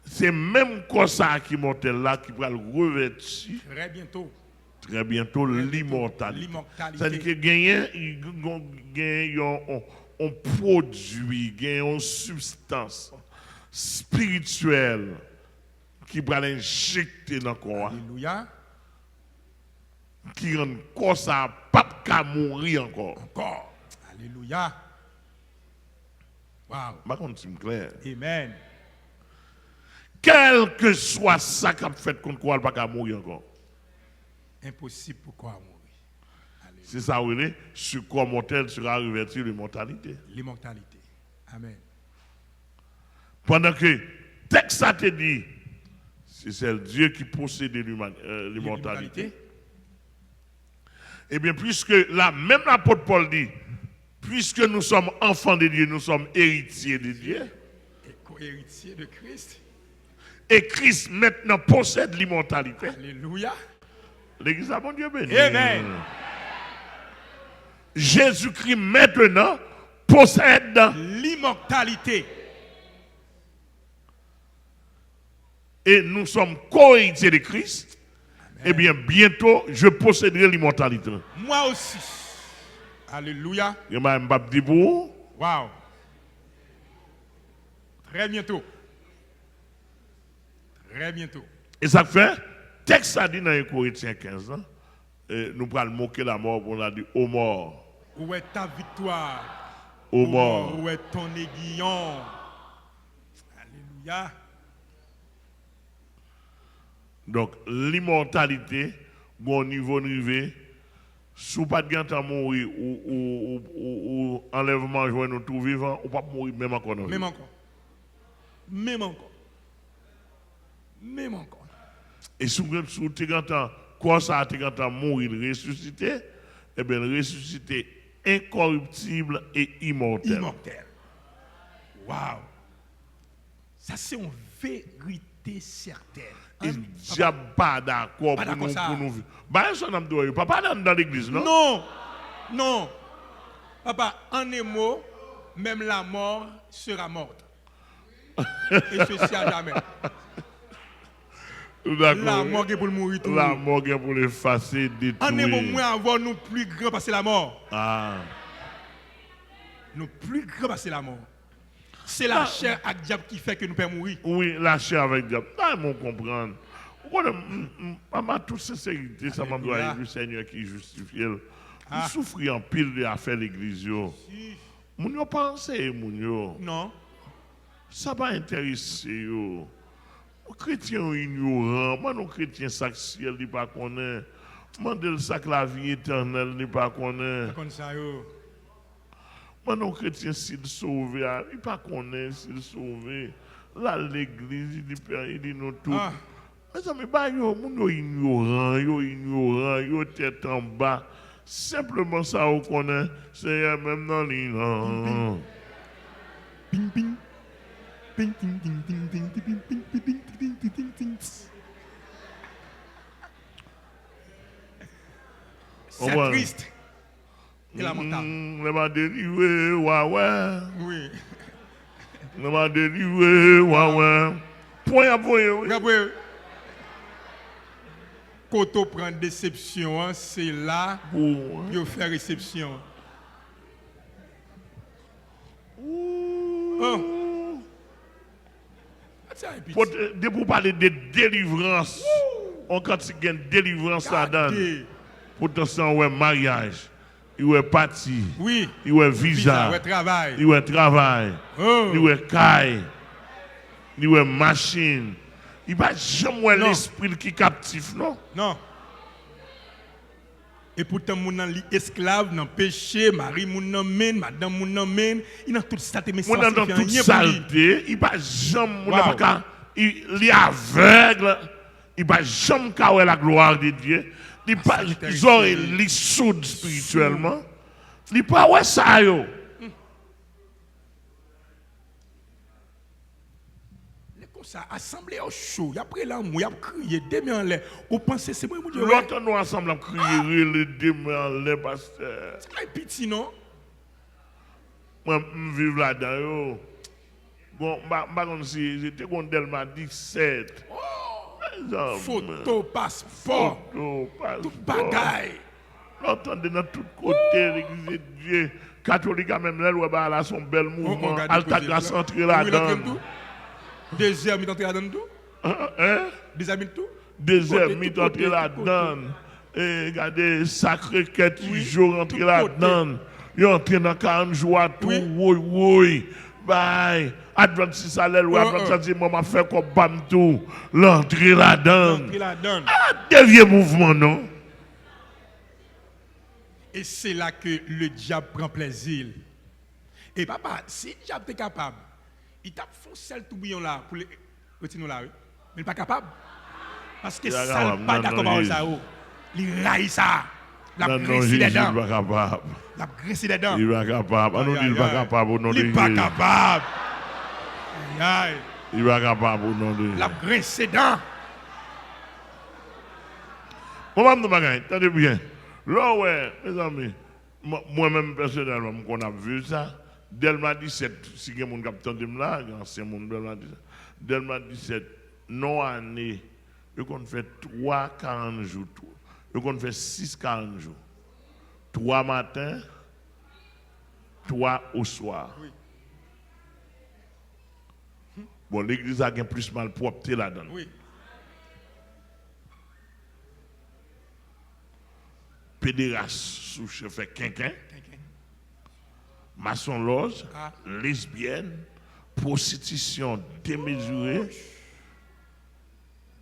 C'est même corps ça qui mortel là qui va le revêtir. Très bientôt l'immortalité. C'est-à-dire que gagner un produit, une substance spirituelle qui va l'injecter dans le corps. Alléluia. Qui rend le corps ça pas qu'à mourir encore. Alléluia. Wow. Par contre, c'est clair. Amen. Quel que soit ça qu'a fait contre quoi, il pas qu'à mourir encore. Impossible pour quoi mourir. C'est ça, oui, ce corps mortel sera revêtu de l'immortalité. L'immortalité. Amen. Pendant que texte ça te dit, c'est le Dieu qui possède l'immortalité. Eh bien, puisque là, même l'apôtre Paul dit, puisque nous sommes enfants de Dieu, nous sommes héritiers de Dieu. Et co-héritiers de Christ. Et Christ maintenant possède l'immortalité. Alléluia. L'église a bon Dieu béni. Amen. Jésus-Christ maintenant possède l'immortalité. et nous sommes co-héritiers de Christ, eh bien bientôt je posséderai l'immortalité. Moi aussi. Alléluia. Je vais dire pour vous. Wow. Très bientôt. Très bientôt. Et ça fait, texte a dit dans 1 Corinthiens 15 ans, nous allons moquer la mort pour la dire ô mort. Où est ta victoire? Ô mort. Où est ton aiguillon? Alléluia. Donc l'immortalité, bon niveau rivé, sous pas de gain à mourir ou enlèvement joint nous tout vivant, ou pas mourir même encore. Même encore. Même encore. Même encore. Et sous tu entends quoi ça tu entends mourir ressuscité, eh bien ressuscité incorruptible et immortel. Immortel. Waouh. Ça c'est une vérité certaine. Il n'y a pas d'accord pour nous vivre. Bah, ça n'a pas dans l'église, non? Non. Non. Papa, en un mot, même la mort sera morte. Et ceci à jamais. La mort est pour le mourir tout. La mort est pour l'effacer, détruire. En un mot, moins avoir nous plus grand parce que la mort. Ah. Nous plus grand parce que la mort. C'est la chair avec diable qui fait que nous pouvons mourir. Oui, la chair avec diable. Ça, on comprend. Pas toute sincérité, ça m'a dit le Seigneur qui justifie. Il souffre en pile de affaires l'église. Moun yo pensé, moun yo. Non. Ça va intéresser yo. Les chrétiens ignorants, moi non chrétien sac ciel il pas connaît. Mandel sac la vie éternelle il pas connaît. Comme ça yo. Moi non chrétien s'il sauvé, il pas connaît s'il sauvé. Là l'église il dit nous tout. Mais amis, bah yo moun yo ignorant, yo tête en bas. Simplement ça on connaît, c'est même dans l'île. Ping ping. Ping ping ping ping ping ping ping ping ping ping ping ping. C'est triste. Et lamentable. Le m'a délivré, ouais. Oui. Le m'a délivré, ouais. Point à point, oui. Quand on prend déception, c'est là pour faire réception. Pour parler de délivrance, on quand il y a une délivrance là-dedans, pour te sentir un mariage, il y a parti, il y a visa, il y a travail, il y a caille, il y a machine. Il n'y a jamais l'esprit qui est captif, non? Non. Et pourtant, mon nan li esclave, nan péché, mari mon nan men, madame mon nan men, il a tout ça, mais ça dans toute saleté, il va jamais, il est aveugle, il va jamais cacher la gloire de Dieu, il va il soude spirituellement, il pas ouais ça yo. Ça assemblé au chaud, après là moi y a crié demain en l'air. Vous pensez c'est moi Dieu. L'autre nous ensemble à crier le demain en l'air pasteur. C'est pas petit non. Moi vivre là-dedans. Bon, si j'étais con Delma 17. Photo, passeport. Tout bagaille. L'entendez dans tous côtés l'église de Dieu. Catholique même là là son bel mouvement. Alta grâce entrer là-dedans. Deuxième mi t'entrer là-dedans tout. Deuxième mi tout. Deuxième mi t'entrer là-dedans. Et regardez sacré quête jour entrer là-dedans. Il entre dans 40 jours tout. Oui. Bye. Adventiste à l'aile ou Adventiste maman fait comme bam tout. L'entrée là-dedans. Devient mouvement non. Et c'est là que le diable prend plaisir. Et papa, si le diable est capable, il tape foncé le tourbillon là pour le retirer là, mais il n'est pas capable. Parce que ça n'est pas d'accord avec ça. Il raille ça. La grincer des dents. Il n'est pas capable. La grincer des dents. Il n'est pas capable. Il n'est pas capable. Il n'est pas capable. Il n'est pas capable au nom de la grincer des dents. Maman de Magaï, attendez bien. Là, ouais, mes amis, moi-même personnellement, qu'on a vu ça, Delma 17, si il y a des gens qui ont là, c'est mon Delma 17. Delma 17, non année, on fait 3-40 jours, on fait 6-40 jours. 3 matins, 3 au soir. Oui. Bon, l'église a plus mal propre là-dedans. Oui. Pédéraste sous chef quinquin, maçon loge, lesbienne, prostitution démesurée,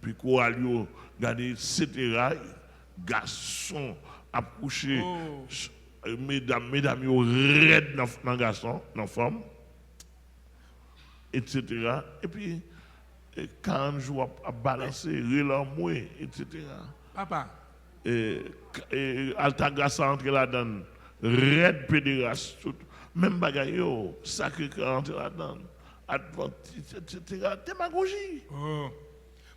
puis quoi, regardez, etc. Garçon approché, mesdames, yo raide dans garçon, dans femme, etc. Et puis, 40 jours à balancer, relamoué, etc. Papa. Altagassa entre là-dedans, red pédéraste, même bagaille, Sacré-Cœur entre là-dedans, Adventiste, etc. Démagogie. Oh.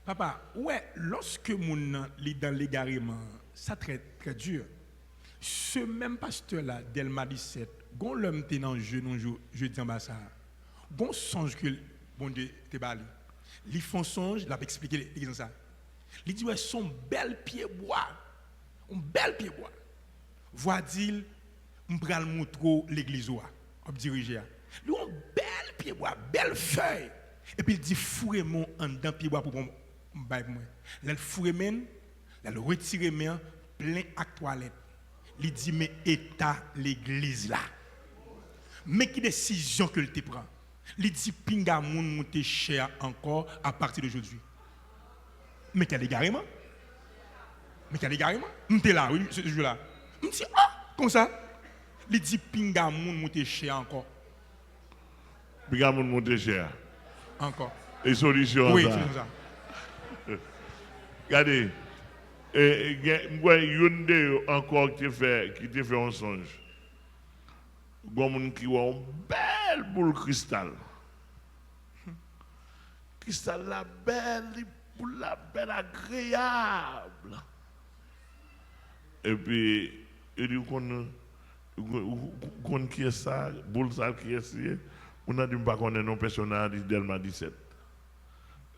Papa, ouais, lorsque mon lit dans l'égarement, ça très très dur. Ce même pasteur-là, Delma 17, gon l'homme t'es dans jeudi en bas, gon songe que bon Dieu te bali. Li font songe, l'a expliqué ça. Il dit ouais, son bel pied bois. Un bel pied bois. Voit-il, m'pral montrer l'église ou a diriger. Lui un bel pied bois, belle feuille. Et puis il dit fourrez-moi en dedans pied bois pour m'bailler moi. Là fourrez-moi, là le retirer moi plein à toilette. Il dit mais état l'église là. Mais qui décision que tu prend? Il dit pinga moun monter cher encore à partir d'aujourd'hui. Mais quel égarement? Mais quel égarement? M'était là, oui, ce jour-là. Je me dis, ah, comme ça. Il dit, pinga moun monte cher encore. Pinga moun monte cher. Encore. Et solution oui, ça. c'est ça. Regardez, moi, Yonde encore qui te fait un songe. Gon qui a une belle boule cristal. Cristal la belle, boule la belle agréable. Et puis, il dit qu'on qui est ça, boule ça qui est ça. On a dit pas qu'on est non personnage Delma 17.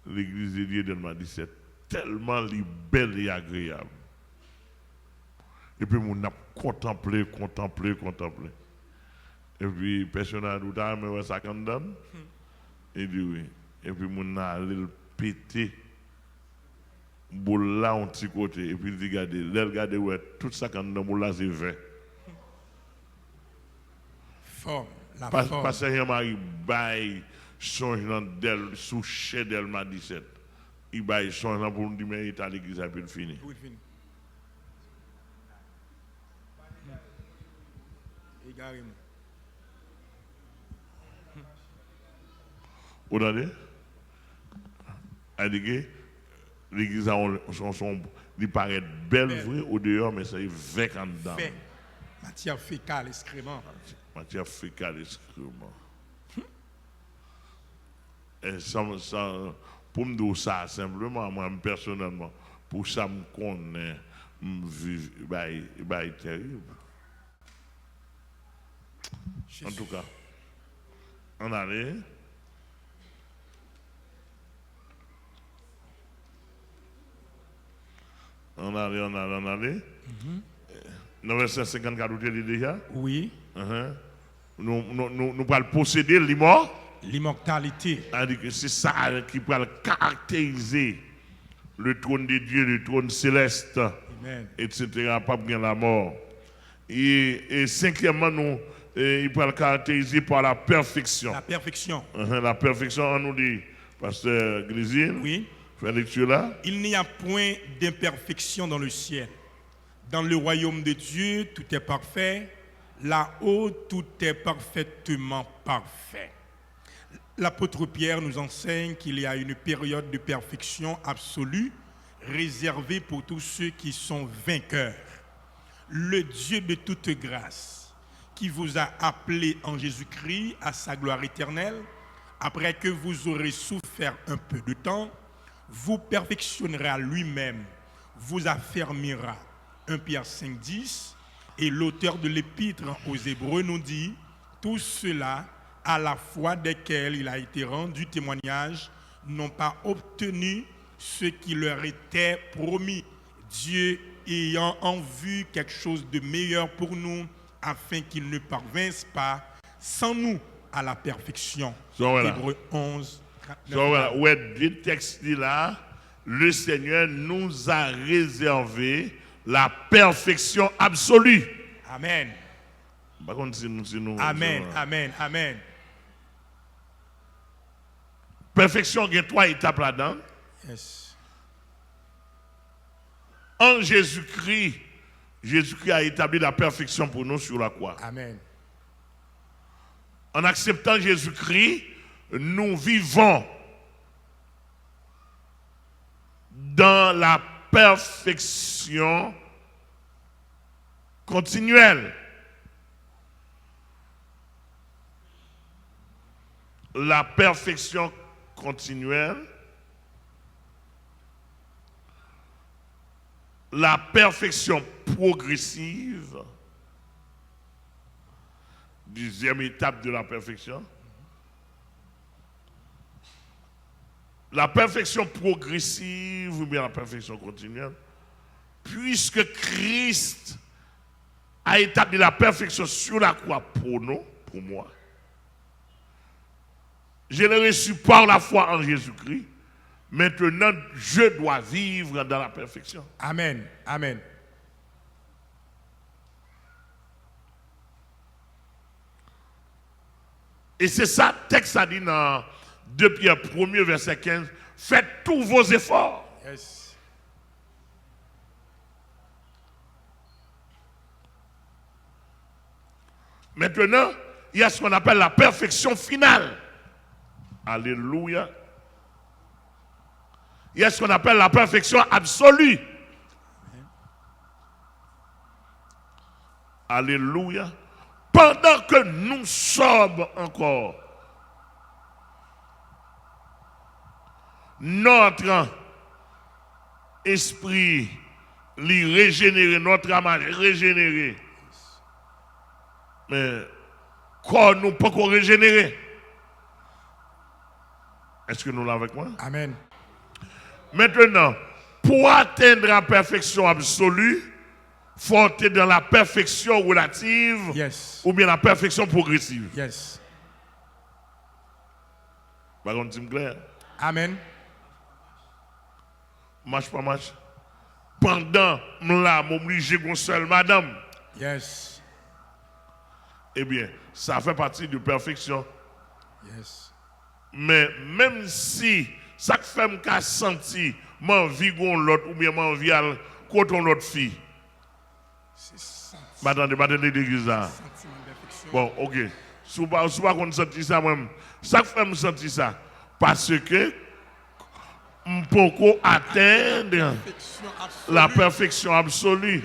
L'église de Dieu Delma 17. Tellement belle et agréable. Et puis, on a contemplé. Et puis, personnage tout à l'heure, ça condamne. Il dit oui. Et puis, on a allé le péter. Boule là, on petit côté. Et puis, il dit regardez, ouais, tout ça condamne, boule là, c'est vert. Forme, la forme. Parce que Marie baille songe dans sous chez Delma 17. Il baille songe pour nous dire, mais il est à l'église, il est fini. Oui, fini. Égarément. Vous entendez? L'église il paraît belle, vrai, au dehors, mais c'est vec en dedans. Matière fécale, excrément. Matière fécale, excrément. Et pour me dire ça, simplement, moi, personnellement, pour ça, me connaît, c'est terrible. En tout cas, on allait. On allait. Dans le verset 54, vous avez déjà? Oui. Nous allons posséder l'immortalité. C'est ça qui va caractériser le trône de Dieu, le trône céleste, Amen. etc. Pas bien la mort. Et cinquièmement, il va le caractériser par la perfection. La perfection. La perfection, on nous dit, Pasteur Grisine. Oui. Fais lecture là. Il n'y a point d'imperfection dans le ciel. Dans le royaume de Dieu, tout est parfait. Là-haut, tout est parfaitement parfait. L'apôtre Pierre nous enseigne qu'il y a une période de perfection absolue réservée pour tous ceux qui sont vainqueurs. Le Dieu de toute grâce, qui vous a appelé en Jésus-Christ à sa gloire éternelle, après que vous aurez souffert un peu de temps, vous perfectionnera lui-même, vous affermira. 1 Pierre 5, 10. Et l'auteur de l'épître aux Hébreux nous dit, tout cela, à la foi desquels il a été rendu témoignage, n'ont pas obtenu ce qui leur était promis, Dieu ayant en vue quelque chose de meilleur pour nous, afin qu'ils ne parvinssent pas sans nous à la perfection. Voilà. Hébreux 11, 39. Voilà, ouais, le texte dit là, le Seigneur nous a réservé la perfection absolue. Amen. Par contre, si nous, Amen, amen, amen. Perfection, il y a 3 étapes là-dedans. Yes. En Jésus-Christ, Jésus-Christ a établi la perfection pour nous sur la croix. Amen. En acceptant Jésus-Christ, nous vivons dans la perfection continuelle. La perfection continuelle, la perfection progressive, deuxième étape de la perfection. La perfection progressive ou bien la perfection continuelle, puisque Christ a établi la perfection sur la croix pour nous, pour moi. Je l'ai reçu par la foi en Jésus-Christ. Maintenant, je dois vivre dans la perfection. Amen. Amen. Et c'est ça, le texte a dit dans 2 Pierre 1er, verset 15, faites tous vos efforts. Yes. Maintenant, il y a ce qu'on appelle la perfection finale. Alléluia. Il y a ce qu'on appelle la perfection absolue. Alléluia. Pendant que nous sommes encore notre esprit lui régénéré, notre âme régénérée. Mais corps nous pas qu'on régénérer. Est-ce que nous l'avons avec moi? Amen. Maintenant, pour atteindre la perfection absolue, il faut être dans la perfection relative, Yes. ou bien la perfection progressive. Yes. Par contre, c'est clair. Amen. Marche pas marche. Pendant là, m'obliger qu'on seul madame. Yes. Eh bien, ça fait partie de perfection. Yes. Mais même si ça fait me sentir m'envie qu'on l'autre ou bien m'envie à contre l'autre fille. Attendez, l'église là. Bon, ok. Si vous ne pas sentir ça même, ça fait me sentir ça parce que on peut atteindre la perfection absolue.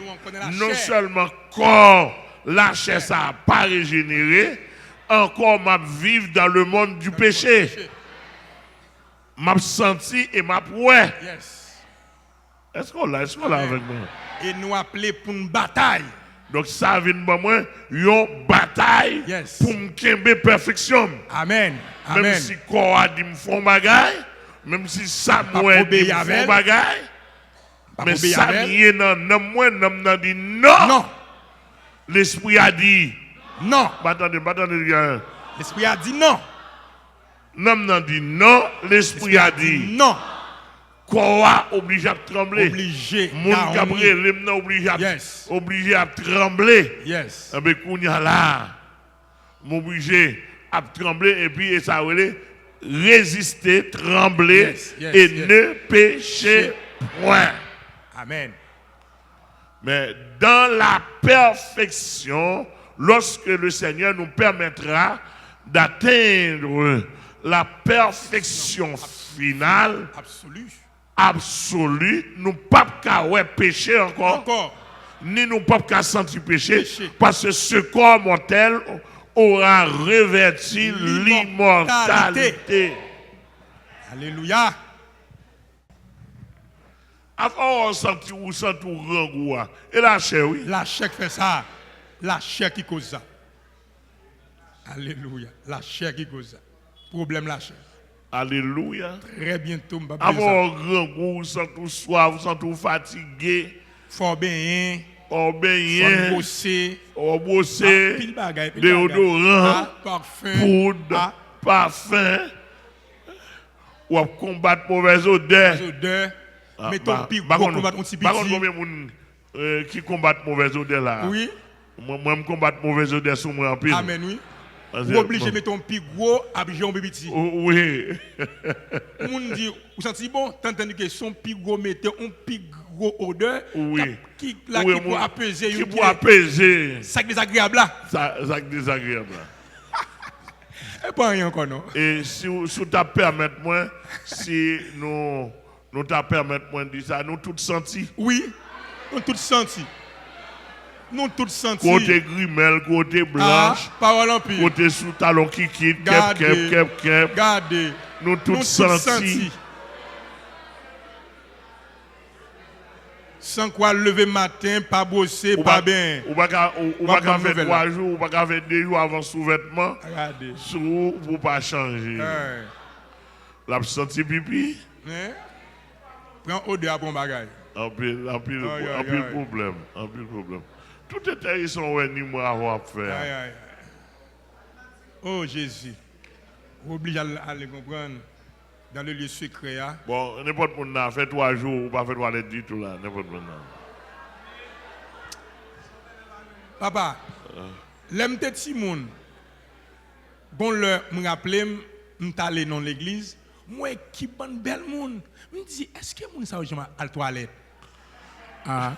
Non seulement corps, la chair ça n'a pas régénéré, encore m'a vivre dans le monde du péché. M'a senti et m'a ouais. Yes. Est-ce qu'on l'a avec moi? Et nous appeler pour une bataille. Donc ça vient de moi une bataille Yes. pour me kembe perfection. Amen. Amen. Même si corps a dit me font bagaille, même si ça moi dit me font bagaille, mais ça vient dans moi n'a dit non. Non. L'esprit a dit non. Attendez. L'esprit a dit non. L'homme n'a dit non, l'esprit a dit non. Quoi obligé à trembler. Obligé. Mon cabré, l'homme obligé à trembler. Yes. Et bien, qu'on y a là, obligé à trembler et puis ça veut résister, trembler et ne pécher point. Amen. Mais dans la perfection, lorsque le Seigneur nous permettra d'atteindre la perfection finale, absolue, nous ne pouvons pas pécher encore. Ni nous ne pouvons pas sentir pécher, parce que ce corps mortel aura revêtu l'immortalité. Alléluia. Avant, on sent tout rengoua. Et la chair, oui. La chair fait ça. La chair qui cause ça. Alléluia. La chair qui cause ça. Problème la chair. Alléluia. Très bientôt, je vais Avoir un grand goût, sans tout soif, sans tout fatigué. Faut bien. Faut Faut baigner. bosser. Faut bosser. Pile bagaille, pile Déodorant. bagaille. Parfum. Poudre. Parfum. Ou combattre mauvaise odeur. Les odeurs. Mais ton pire Par gros contre, combat, on s'y par contre, combien de monde qui combattent mauvaise odeur là? Oui. Moi, je combatte mauvaise odeur sur moi en pile. Amen, oui. Ah, Ou c'est obligé de bon. mettre ton pire gros abjouan bébé petit. Oui. On dit, vous sentez bon, t'entends que son pire gros mettait un pire gros odeur. Oui. Qui Oui, pour apaiser. Qui pour apaiser. Ça désagréable là. Ça désagréable. Et pas rien encore non. Et si tu t'as permettre moi, si nous t'as permettre moi de dire ça, nous tous senti. Oui. Nous tous senti. Nous tous senti. Côté grimel, côté blanche, parole en pire. côté sous talon qui quitte, Gardez. kep. Gardez. Nous tous senti. Sans quoi lever matin, pas bosser, pas bien. Ou pas faire nouvelle, 3 jours, ou pas faire 2 jours avant sous-vêtement. Regardez. Sous pour pas changer. Hein? La senti pipi. Prends odeur pour un bagage. En pile Aïe. problème. En pile problème. Tout était ils sont ni moi avoir à faire. Aïe. Oh Jésus. Vous obligez à aller comprendre dans le lieu secret. Hein? Bon, n'importe qui n'a fait 3 jours ou pas fait 3 lettres du tout là. N'importe qui. Papa, l'aime te ti moun. Bon le me rappelle m't'aller dans l'église, moi qui bon bel moun. Me dit est-ce que moun ça ou jamais à la toilette? Ah,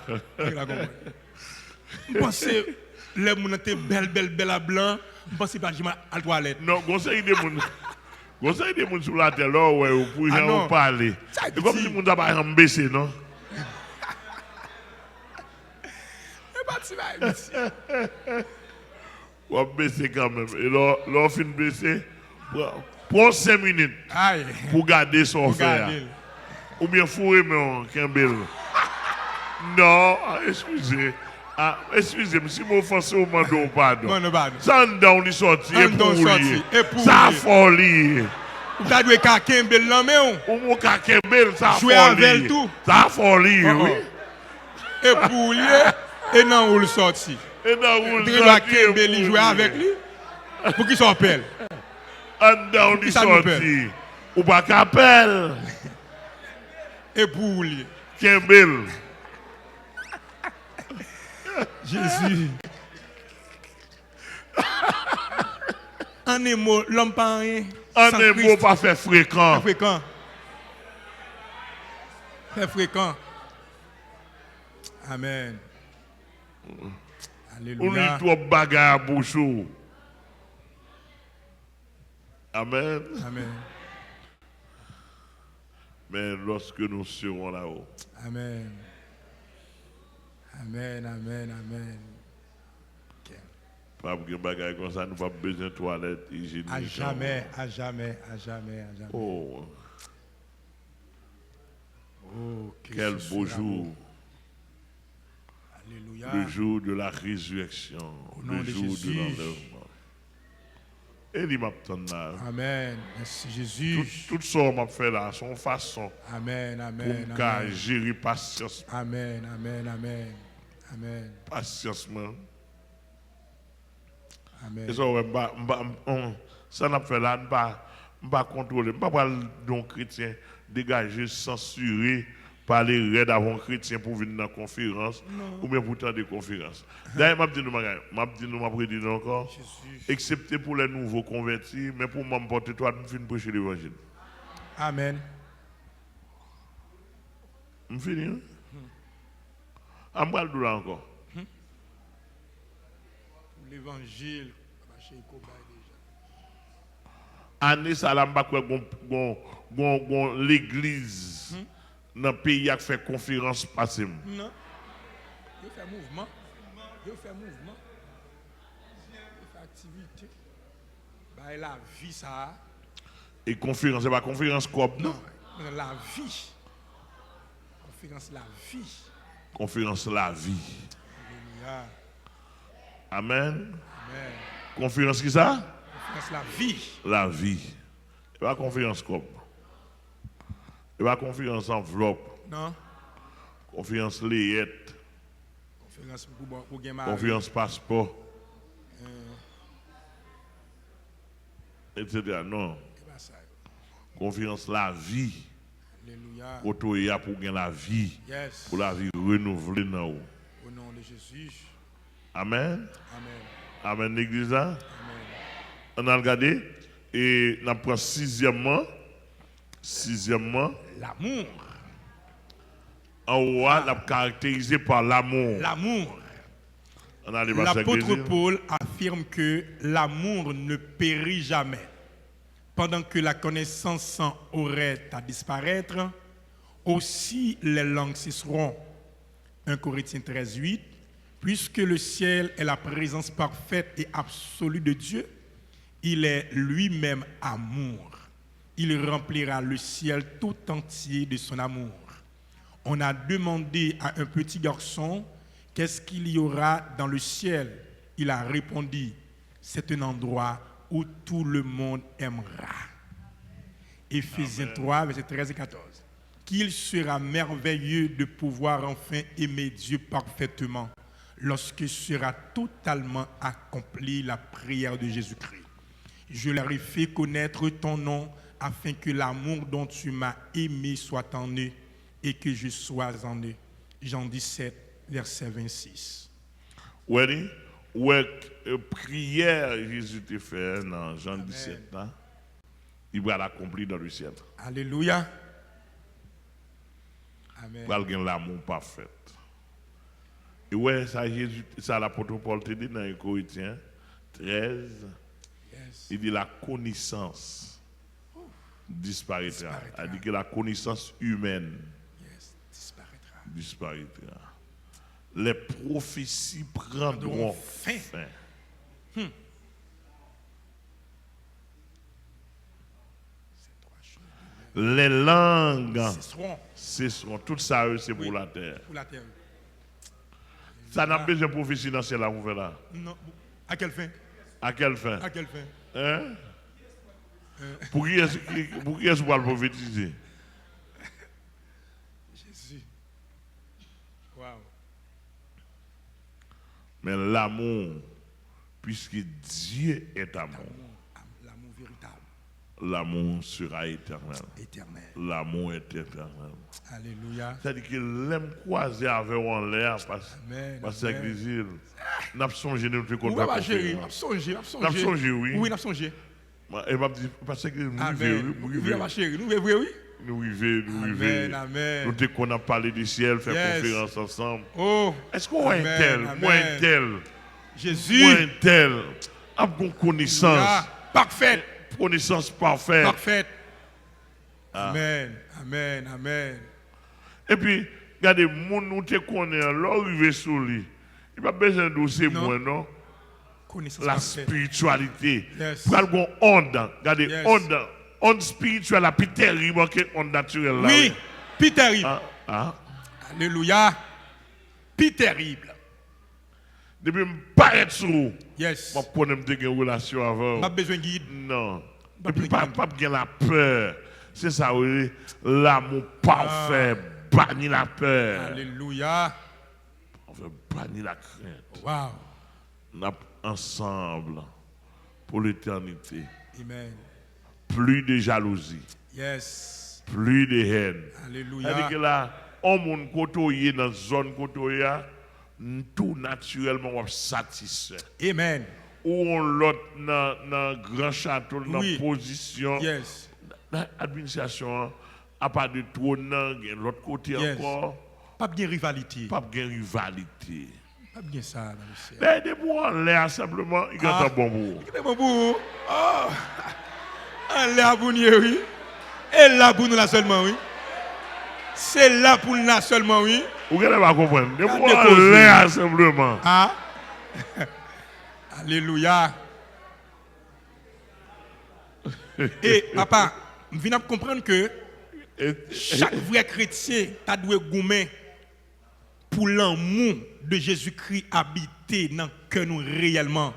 je pense le moun était belle à blanc, je pense pas jamais à la toilette. Non, conseil des moun. Conseil des moun sur la terre là ouais ou pour gens parler. C'est comme si moun t'a pas baisser non. On va baisser quand même. Et là, on finit de baisser. Prends 5 minutes pour garder son frère. Ou bien fourrer mon Campbell. Non, excusez. Excusez-moi, si vous offensez au mando, pardon. Ça en dedans, on est sorti. Ça folie. Vous avez qu'à Campbell là, mais ou mon Campbell, ça folie. Jouer avec tout. Ça folie, oui. Et pour lui, et non, vous le sorti. Et non, vous le sorti. Il jouer avec lui. Pour qu'il s'appelle. En dedans, on est sorti. Ou pas Capel. Et pour lui. Campbell. Jésus. Un émo, l'homme pas rien. Un émo pas fait fréquent. Fait fréquent. Amen. Alléluia. On est trop bagarre à bouchou. Amen. Amen. Mais lorsque nous serons là-haut. Amen. Amen. Pas de bagaille comme ça, nous n'avons pas besoin de toilettes hygiéniques. À jamais. Oh. Quel beau jour. Alléluia. Le jour de la résurrection. Le jour de l'enlèvement. Et il m'a là. Amen. Merci Jésus. Tout ça m'a fait là, son façon. Amen. Pour gérer patience. Amen. Patience, man. Amen. Et ça n'a fait là, je ne pas contrôler. Je ne pas d'un chrétien dégager, censurer, parler raide avant chrétien pour venir dans la conférence ou bien pour des conférences. D'ailleurs, je vais dire encore, excepté pour les nouveaux convertis, mais pour m'emporter, toi, je vais prêcher l'évangile. Amen. Je finis. Je vais le là encore. L'évangile. Année ça là l'église dans le pays a fait conférence passée. Non. Il fait mouvement. Il fait activité. Bah la vie ça. Et conférence, c'est pas conférence cop non. La vie. Conférence la vie. Conférence la vie. Alléluia. Amen. Amen. Confiance qui ça? Confiance la vie. La vie. Et pas confiance comme. Et pas confiance enveloppe. Non. Confiance layette. Confiance pour gagner mari. Confiance passeport. Etc. Non. C'est pas ça. Confiance la vie. Alléluia. Koto ya pour gagner la vie. Yes. Pour la vie renouvelée dans vous. Au nom de Jésus. Amen. Amen. Amen, l'église. Hein? Amen. On a regardé. Et on prend sixièmement. L'amour. En haut, on a caractérisé par l'amour. L'amour. On a les versets L'apôtre églises. Paul affirme que l'amour ne périt jamais. Pendant que la connaissance aurait à disparaître, aussi les langues cesseront. 1 Corinthiens 13, 8. Puisque le ciel est la présence parfaite et absolue de Dieu, il est lui-même amour. Il remplira le ciel tout entier de son amour. On a demandé à un petit garçon qu'est-ce qu'il y aura dans le ciel. Il a répondu, c'est un endroit où tout le monde aimera. Éphésiens 3, versets 13 et 14. Qu'il sera merveilleux de pouvoir enfin aimer Dieu parfaitement lorsque sera totalement accomplie la prière de Jésus-Christ. Je leur ai fait connaître ton nom afin que l'amour dont tu m'as aimé soit en eux et que je sois en eux. Jean 17, verset 26. Ouais, prière Jésus te fait dans Jean 17, hein? Il va l'accomplir dans le ciel. Alléluia. Amen. Il va gagner l'amour parfait. Et ouais, ça, Jésus, ça l'apôtre Paul te dit dans 1 Corinthiens 13, Yes. il dit la connaissance disparaîtra. Il dit que la connaissance humaine Yes. disparaîtra. Les prophéties prendront fin. Les langues cesseront. Tout ça, c'est pour la terre. Pour la terre. Ça n'a pas besoin de prophétie dans ce là. Non. À quelle fin? À quelle fin? À quelle fin? Hein? Pour qui est-ce qu'on va le prophétiser? Jésus. Wow. Mais l'amour, puisque Dieu est amour, L'amour véritable. l'amour sera éternel. Éternel. L'amour est éternel. Alléluia. C'est-à-dire qu'il aime croiser avec en l'air Amen, parce que amen. l'église, nous avons songé nous faire Oui, contre ma chérie, la nous avons songé. Nous avons songé, oui. Oui, nous avons songé. Et m'a dit, parce que nous Amen. Oui, ma chérie, nous vivons, oui. Nous vivons. Amen, amen. Nous dès qu'on a parlé du ciel, faire Yes. conférence ensemble. Oh, Est-ce qu'on est Amen, tel, amen. moi un tel, Jésus. moi un tel, a bon connaissance, Ah, parfait. connaissance parfaite. Parfait. Amen. Amen. Amen. Et puis, regardez, mon nous te connaît, l'arrivée sur lui. Il n'y a pas besoin de dossier Non. moi, non? Connaissance La parfaite. spiritualité. Yes. Pour aller onde, regardez, Yes. onde spirituelle, la plus terrible que onde naturelle. là, Oui, puis terrible. Ah. Alléluia. Puis terrible. Depuis que je paraître sur vous, Yes. je connais une relation avant. Pas besoin de guide. Non. Pas Et puis, besoin pas de bien la peur. C'est ça, oui. L'amour parfait, bannir la peur. Alléluia. On veut bannir la crainte. Wow. On est ensemble pour l'éternité. Amen. Plus de jalousie, Yes. plus de haine. Alléluia. C'est-à-dire que là, on monde côtoyé dans la zone côtoyée, tout naturellement on satisfait. Amen. Ou on l'autre dans grand château, dans Oui. position. Yes. L'administration, à part de trop, l'autre côté Yes. encore, Pas bien rivalité. pas de rivalité. Pas bien ça dans le ciel. Mais des mots en l'air simplement, il y a un bon mot. C'est bon pour oh. On l'a pour nous, oui. Et là pour nous là seulement, oui. C'est là pour nous là seulement, oui. Vous n'allez pas comprendre. Des mots en déposé. l'air simplement. Ah. Alléluia. Et papa, je viens de comprendre que chaque vrai chrétien a doué goumer pour l'amour de Jésus-Christ habite habiter dans le cœur nous réellement.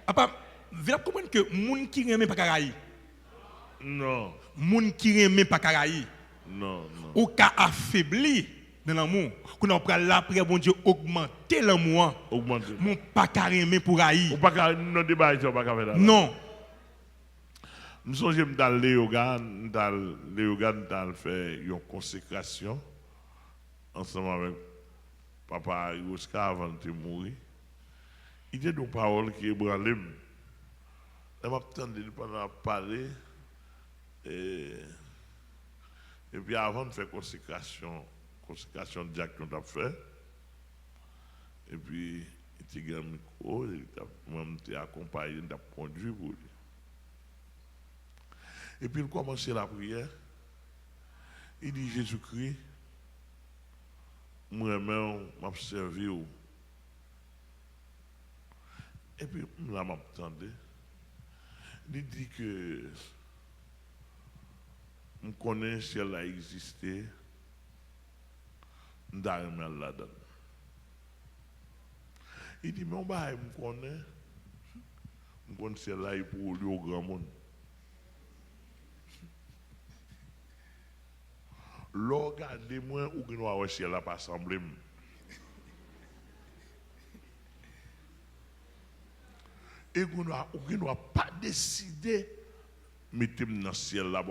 Papa, vous comprendre que les gens qui ne pas Karaï. Non. Les gens qui ne pas Karaï. Non, non. Ou qui affaibli dans l'amour. Qu'on a pris l'après, bon Dieu, augmenter l'amour. Augmenter. Mon pas carrément pour Aïe. Ou pas qu'à non débat, tu pas qu'à faire là. Non. Nous sommes dans le yoga, dans fait une consécration ensemble avec papa Oscar avant de mourir. Il y a des paroles qui ébranlent. Je m'attendais pendant parler. Et puis avant de faire consécration de Jack qu'on a fait. Et puis il était grand micro, il t'a accompagné, il t'a conduit pour lui. Et puis il commence la prière. Il dit Jésus-Christ, moi-même, m'a servi. Et puis là, m'attendais. Il dit que je connais si elle a existé, je là-dedans. Il dit, mais on va me connaît si elle a pour lui au grand monde. Regardez-moi ou que nous avons si elle n'a pas semblé. Et qu'on n'a pas décidé de mettre dans le ciel là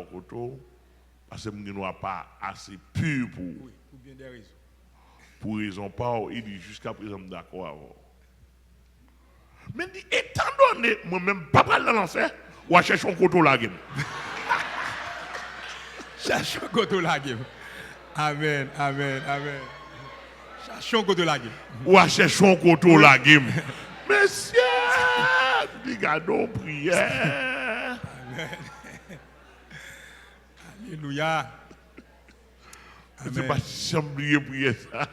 parce que nous n'avons pas assez pur pour. Oui, pour bien des raisons. Pour raison pas, il dit jusqu'à présent d'accord avec. Mais dit, étant donné, moi-même, pas mal dans l'enfer, ou à chercher un couteau là. Cherchons côté la game. Amen, amen, amen. Cherchons côté la game. Ou à chercher un couteau là. Monsieur, regardons prière. Amen. Alléluia. C'est pas si oublier prier ça.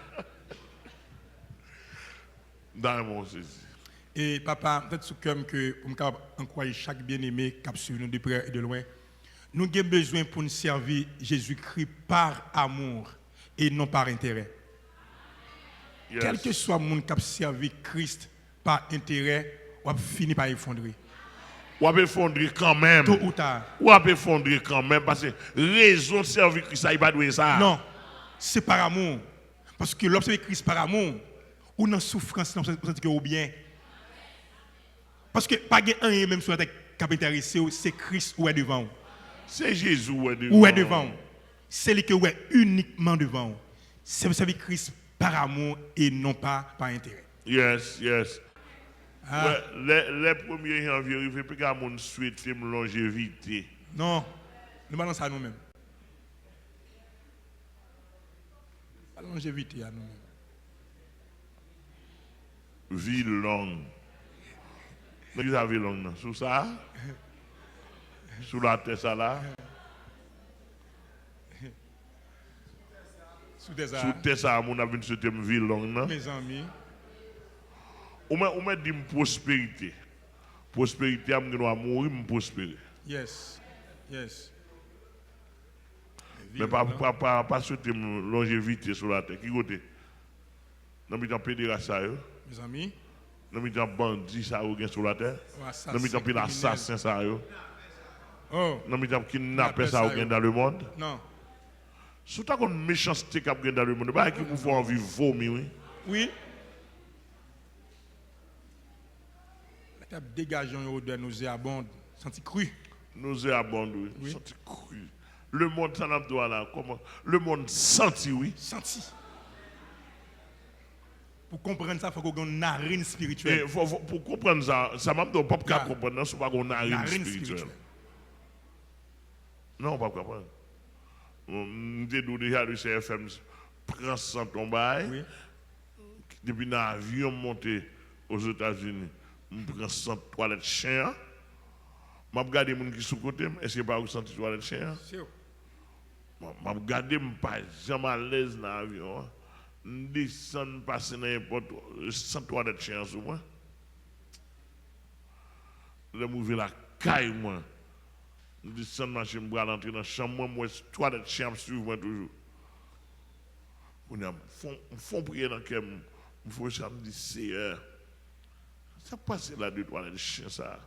Dans mon saisi. Et papa, peut-être comme que pour me encourager chaque bien-aimé qui a suivi nous de près et de loin, nous avons besoin pour nous servir Jésus-Christ par amour et non par intérêt. Yes. Quel que soit le monde qui a servi Christ par intérêt, on va finir par effondrer. Ou va effondrer quand même. Tôt ou tard. Ou va effondrer quand même parce que raison de servir Christ, ça, il va douer ça. Non, c'est par amour. Parce que l'observer Christ par amour, ou dans la souffrance, vous sentez que vous bien. Parce que pas rien même sur la tête qui a intéressé, c'est Christ ou est devant vous. C'est Jésus ou est devant. Ou est devant vous. C'est lui qui est uniquement devant vous. C'est vous savez Christ par amour et non pas par intérêt. Yes, yes. Ah. Ouais, les premiers janvier, il ne fait plus qu'à mon souhaiter une longévité. Non, nous allons ça nous-mêmes. La longévité à nous-mêmes. Vie longue. Vous avez vie longue, sous ça? Sous la tête, ça là? Sous des Sous tête, ça, mon avis, c'était une vie longue, non? mes amis. On m'a dit prospérité. Prospérité, je dois mourir, je prospérer. Yes, yes. Mais pas souhaiter une longévité sur la tête. Qui côté? Dans le temps pédéraste, Mes amis. dans le temps bandit, ça a sur la terre. Dans le temps l'assassin, ça a. Oh. Dans le temps kidnappé, ça a dans le monde. Non. Surtout comme méchanceté qui a dans le monde. Pas qui vous font envie de vomir, oui. Oui. La table dégageant une odeur nauséabonde, senti cru. Nauséabonde, oui. Oui. Senti cru. Le monde, ça n'a pas là. Comment? Le monde senti, oui. Senti. Pour comprendre ça, il faut qu'on ait une narine spirituelle. Pour comprendre ça, ça m'a dit pas qu'à comprendre, c'est pas qu'on a une Narine spirituelle. spirituelle. Non, pas comprendre. Nous avons déjà le CFM prend 100 tombailles. Oui. Depuis l'avion monté aux États-Unis, je prends 100 toilettes chiens. Je regarde les gens qui sont côté, est-ce que pas vous sentez toilettes chiens? C'est où? Je regarde, je ne suis pas jamais à l'aise dans l'avion. Je descends, passer n'importe 100 toilettes chiens sur moi. Je m'ouvre la caille, moi. Je descends, je vais rentrer dans la chambre, moi, toilettes chiens suivent moi toujours. Ils font prier dans le cœur. Il faut que je me dise, Seigneur, ça passe là de toilettes de chien ça.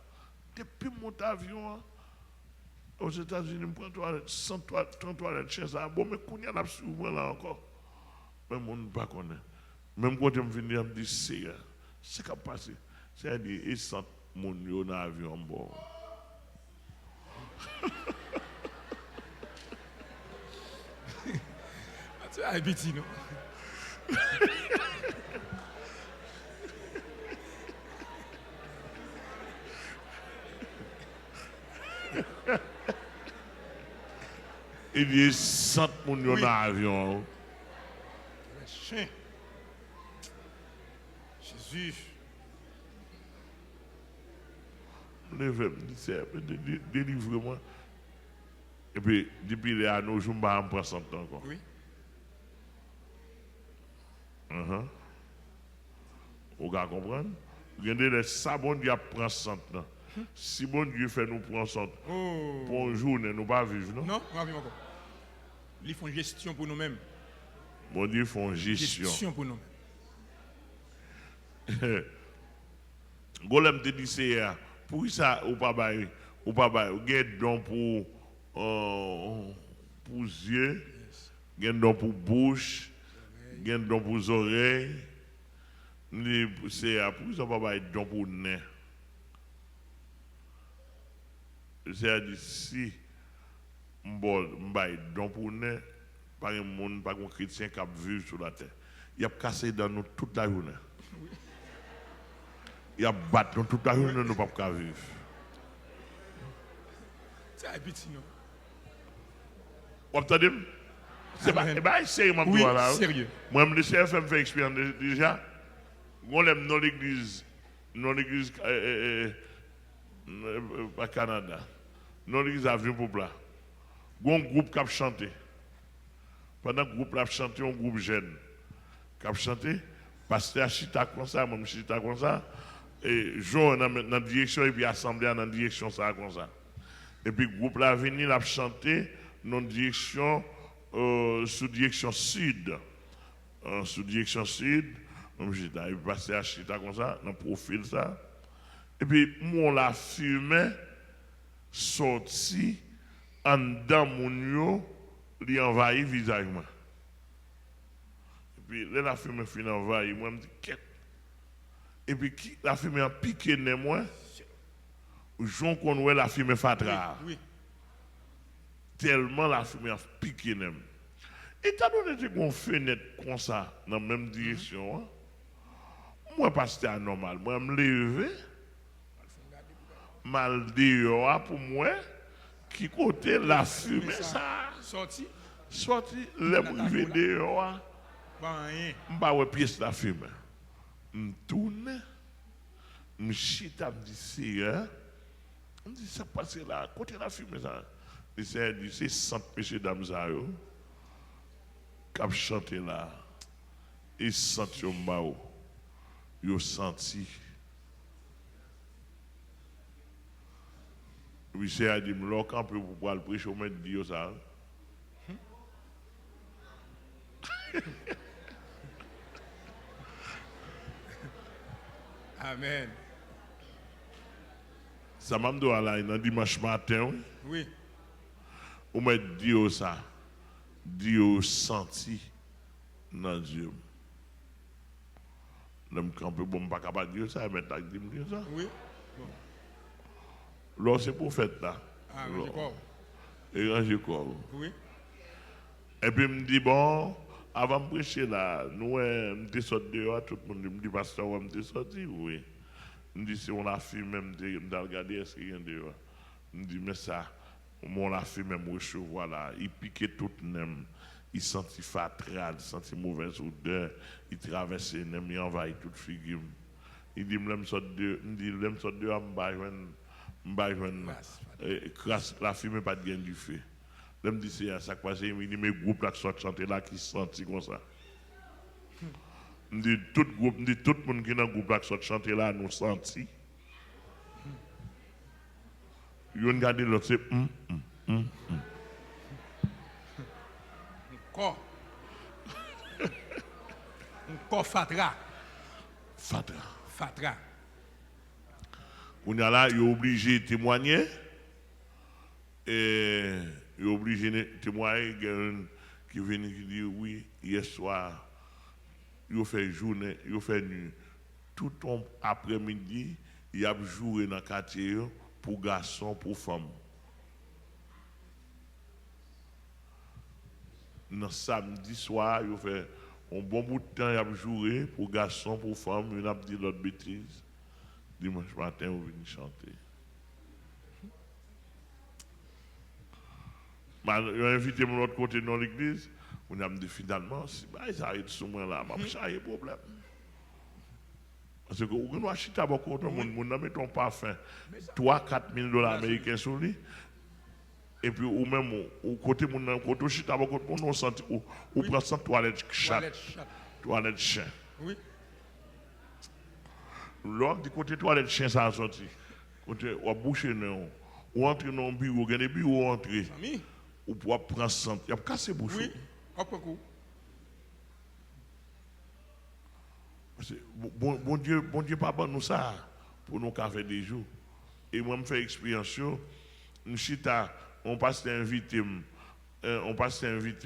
Depuis mon avion aux États-Unis, je prends toilette, 100 toilettes de chien ça. Bon, mais qu'on y a souvent là encore. Même on ne pas connaît. Même quand je me viens, je me dis, Seigneur, c'est qu'à passer. C'est-à-dire, ils sentent mon yo dans l'avion bon. Tu as petit, non? Il dit, sentent mon yo dans l'avion. Chien. Jésus. Délivre-moi. Et puis, depuis les anneaux, je me bats en prend 100 ans encore. Oui. Vous comprenez? Regardez les sabons qui prend 100 ans. Si bon Dieu fait nous prendre 100 ans, pour un jour, nous ne pas vivre, non? Non, on va vivre encore. Ils font gestion pour nous-mêmes. Bon Dieu font gestion. Gestion pour nous-mêmes. Golem te dit c'est pour ça ou pas bail ou gain don pour yeux, gain don pour bouche, gain don pour oreilles. C'est pour ça pas bail don pour nez. C'est-à-dire si m'bail don pour nez, pas un monde pas un chrétien qui vivre sur la terre. Il a cassé dans nous toute la journée. Il a battu nous toute la journée, nous ne pouvons pas vivre. C'est petit, non? Vous entendez? C'est pas sérieux, moi, oui, là. Sérieux. Moi, je me CFM fait expérience déjà. On aime dans l'église au Canada, dans l'église Avenue Popla. Il y a un groupe qui a chanté. Pendant que le groupe a chanté, un groupe jeune qui a chanté. Pasteur chita comme ça, moi, chita comme ça. Et Jean dans la direction, et puis assemblée dans la direction, ça comme ça. Et puis le groupe là venu, il a chanté dans la direction, sous direction sud. Sous direction sud, et puis pasteur à chita comme ça, dans le profil ça. Et puis, moi, la fumée sorti en dedans mon yo, li envahi visage moi. Et puis, là, la fumée finit envahi, moi, je me dis, qu'est-ce? Et puis, la fumée a piqué dans moi, j'en connais la fumée fatra. Oui. Tellement la fumée a piqué dans moi. Et t'as donné qu'on fenêtre comme ça, dans la même direction, moi, pas c'était anormal, moi, je me lever. Mal dehors pour moi, qui côté la fumée ça sorti, le privé dehors, je pas ouais pièce la fumée. Je tourne, je chita, je dis Seigneur, je dis ça passe là, côté la fumée ça. C'est 100 péchés d'âme ça yo, qui a chanté là, et senti au mao, yo senti. Oui, c'est à dire, là, quand on peut pouvoir le prêcher, on met Dieu ça. Amen. Ça m'a dit là, un dimanche matin, Oui. on met Dieu ça. Dieu senti dans Dieu. Je me campe, bon, pas capable de dire ça, mais t'as dit Dieu ça. Oui. Là, c'est pour faire là. Ah, oui, je crois. Et ranger corps. Oui. Et puis, me dit, bon, avant de prêcher là, nous, on était sortis dehors, tout le monde me dit, pasteur, on était sortis, oui. Me dit, si on a fait même, je me regarder, est-ce qu'il y a dehors? Me dit, mais ça, on a fait même recevoir là, il piquait tout le monde. Il sentit fatral, il sentit mauvaise odeur, il traversait les il envahit toute figure. Il dit, je me sors dehors, la fumée pas de gain du feu. Je me dis, c'est ça qui passe, il dit, mes groupes là qui sont chantés là, qui sont sentis comme ça. Je me dis, tout le monde qui est dans le groupe là qui sont chantés là, nous sentis. Ils ont regardé l'autre, c'est Encore fatra. Fatra. On a là, il est obligé de témoigner. Et il est obligé de témoigner. Il y a un qui vient qui dit oui, hier soir, il a fait journée, il a fait nuit. Tout après-midi, il a joué dans le quartier pour garçons, pour femmes. Dans samedi soir, il a fait un bon bout de temps, il a joué pour garçons, pour femmes, il a dit l'autre bêtise. Dimanche matin, on vient chanter. Il a invité mon autre côté dans l'église. On a dit finalement, si ça arrive sur moi là, je n'ai pas de problème. Parce que on a acheté beaucoup de monde, on a mis ton parfum, 3-4 000 $ américains sur lui. Et puis, ou même, au côté de mon côté, on a beaucoup de monde, on sent, on prend ça toilette chat. Toilette chien. Oui. L'autre du côté toilette chien, ça a sorti. Côté, on a bouché, on entre dans un bureau, il y a des bureaux entrés. Ou pour prendre ça, il y a cassé bouche. Oui, hop, Bon Dieu, pas nous ça pour nous faire des jours. Et moi, je fais expérience. On passe invité,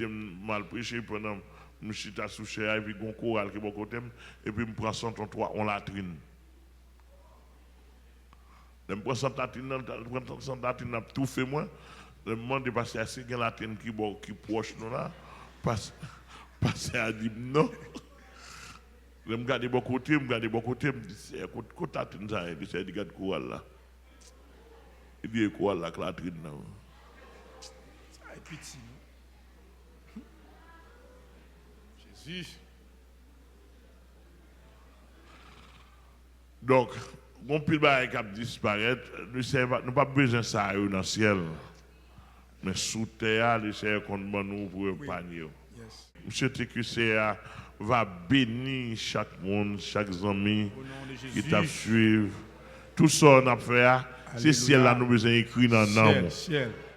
mal prêché pendant nous chita sous cher et puis gon choral qui bon côté et puis me prend son toit on latrine. Je prends son latrine, tout fait moi. Je me demande de passer à ces latrine qui proche nous là, passer à dire non. Je me garde bon côté, je me dis c'est côté latrine ça, il dit regarde choral là. Il dit choral là latrine là. Ça est petit. Jésus. Donc, mon pile bail qui a disparaître, nous n'avons pas besoin de ça dans le ciel. Mais sous terre, nous avons nous pour épargner. Monsieur TQCA va bénir chaque monde, chaque ami qui t'a suivi. Tout ça, on a fait, c'est ciel là, nous besoin écrit dans le nom.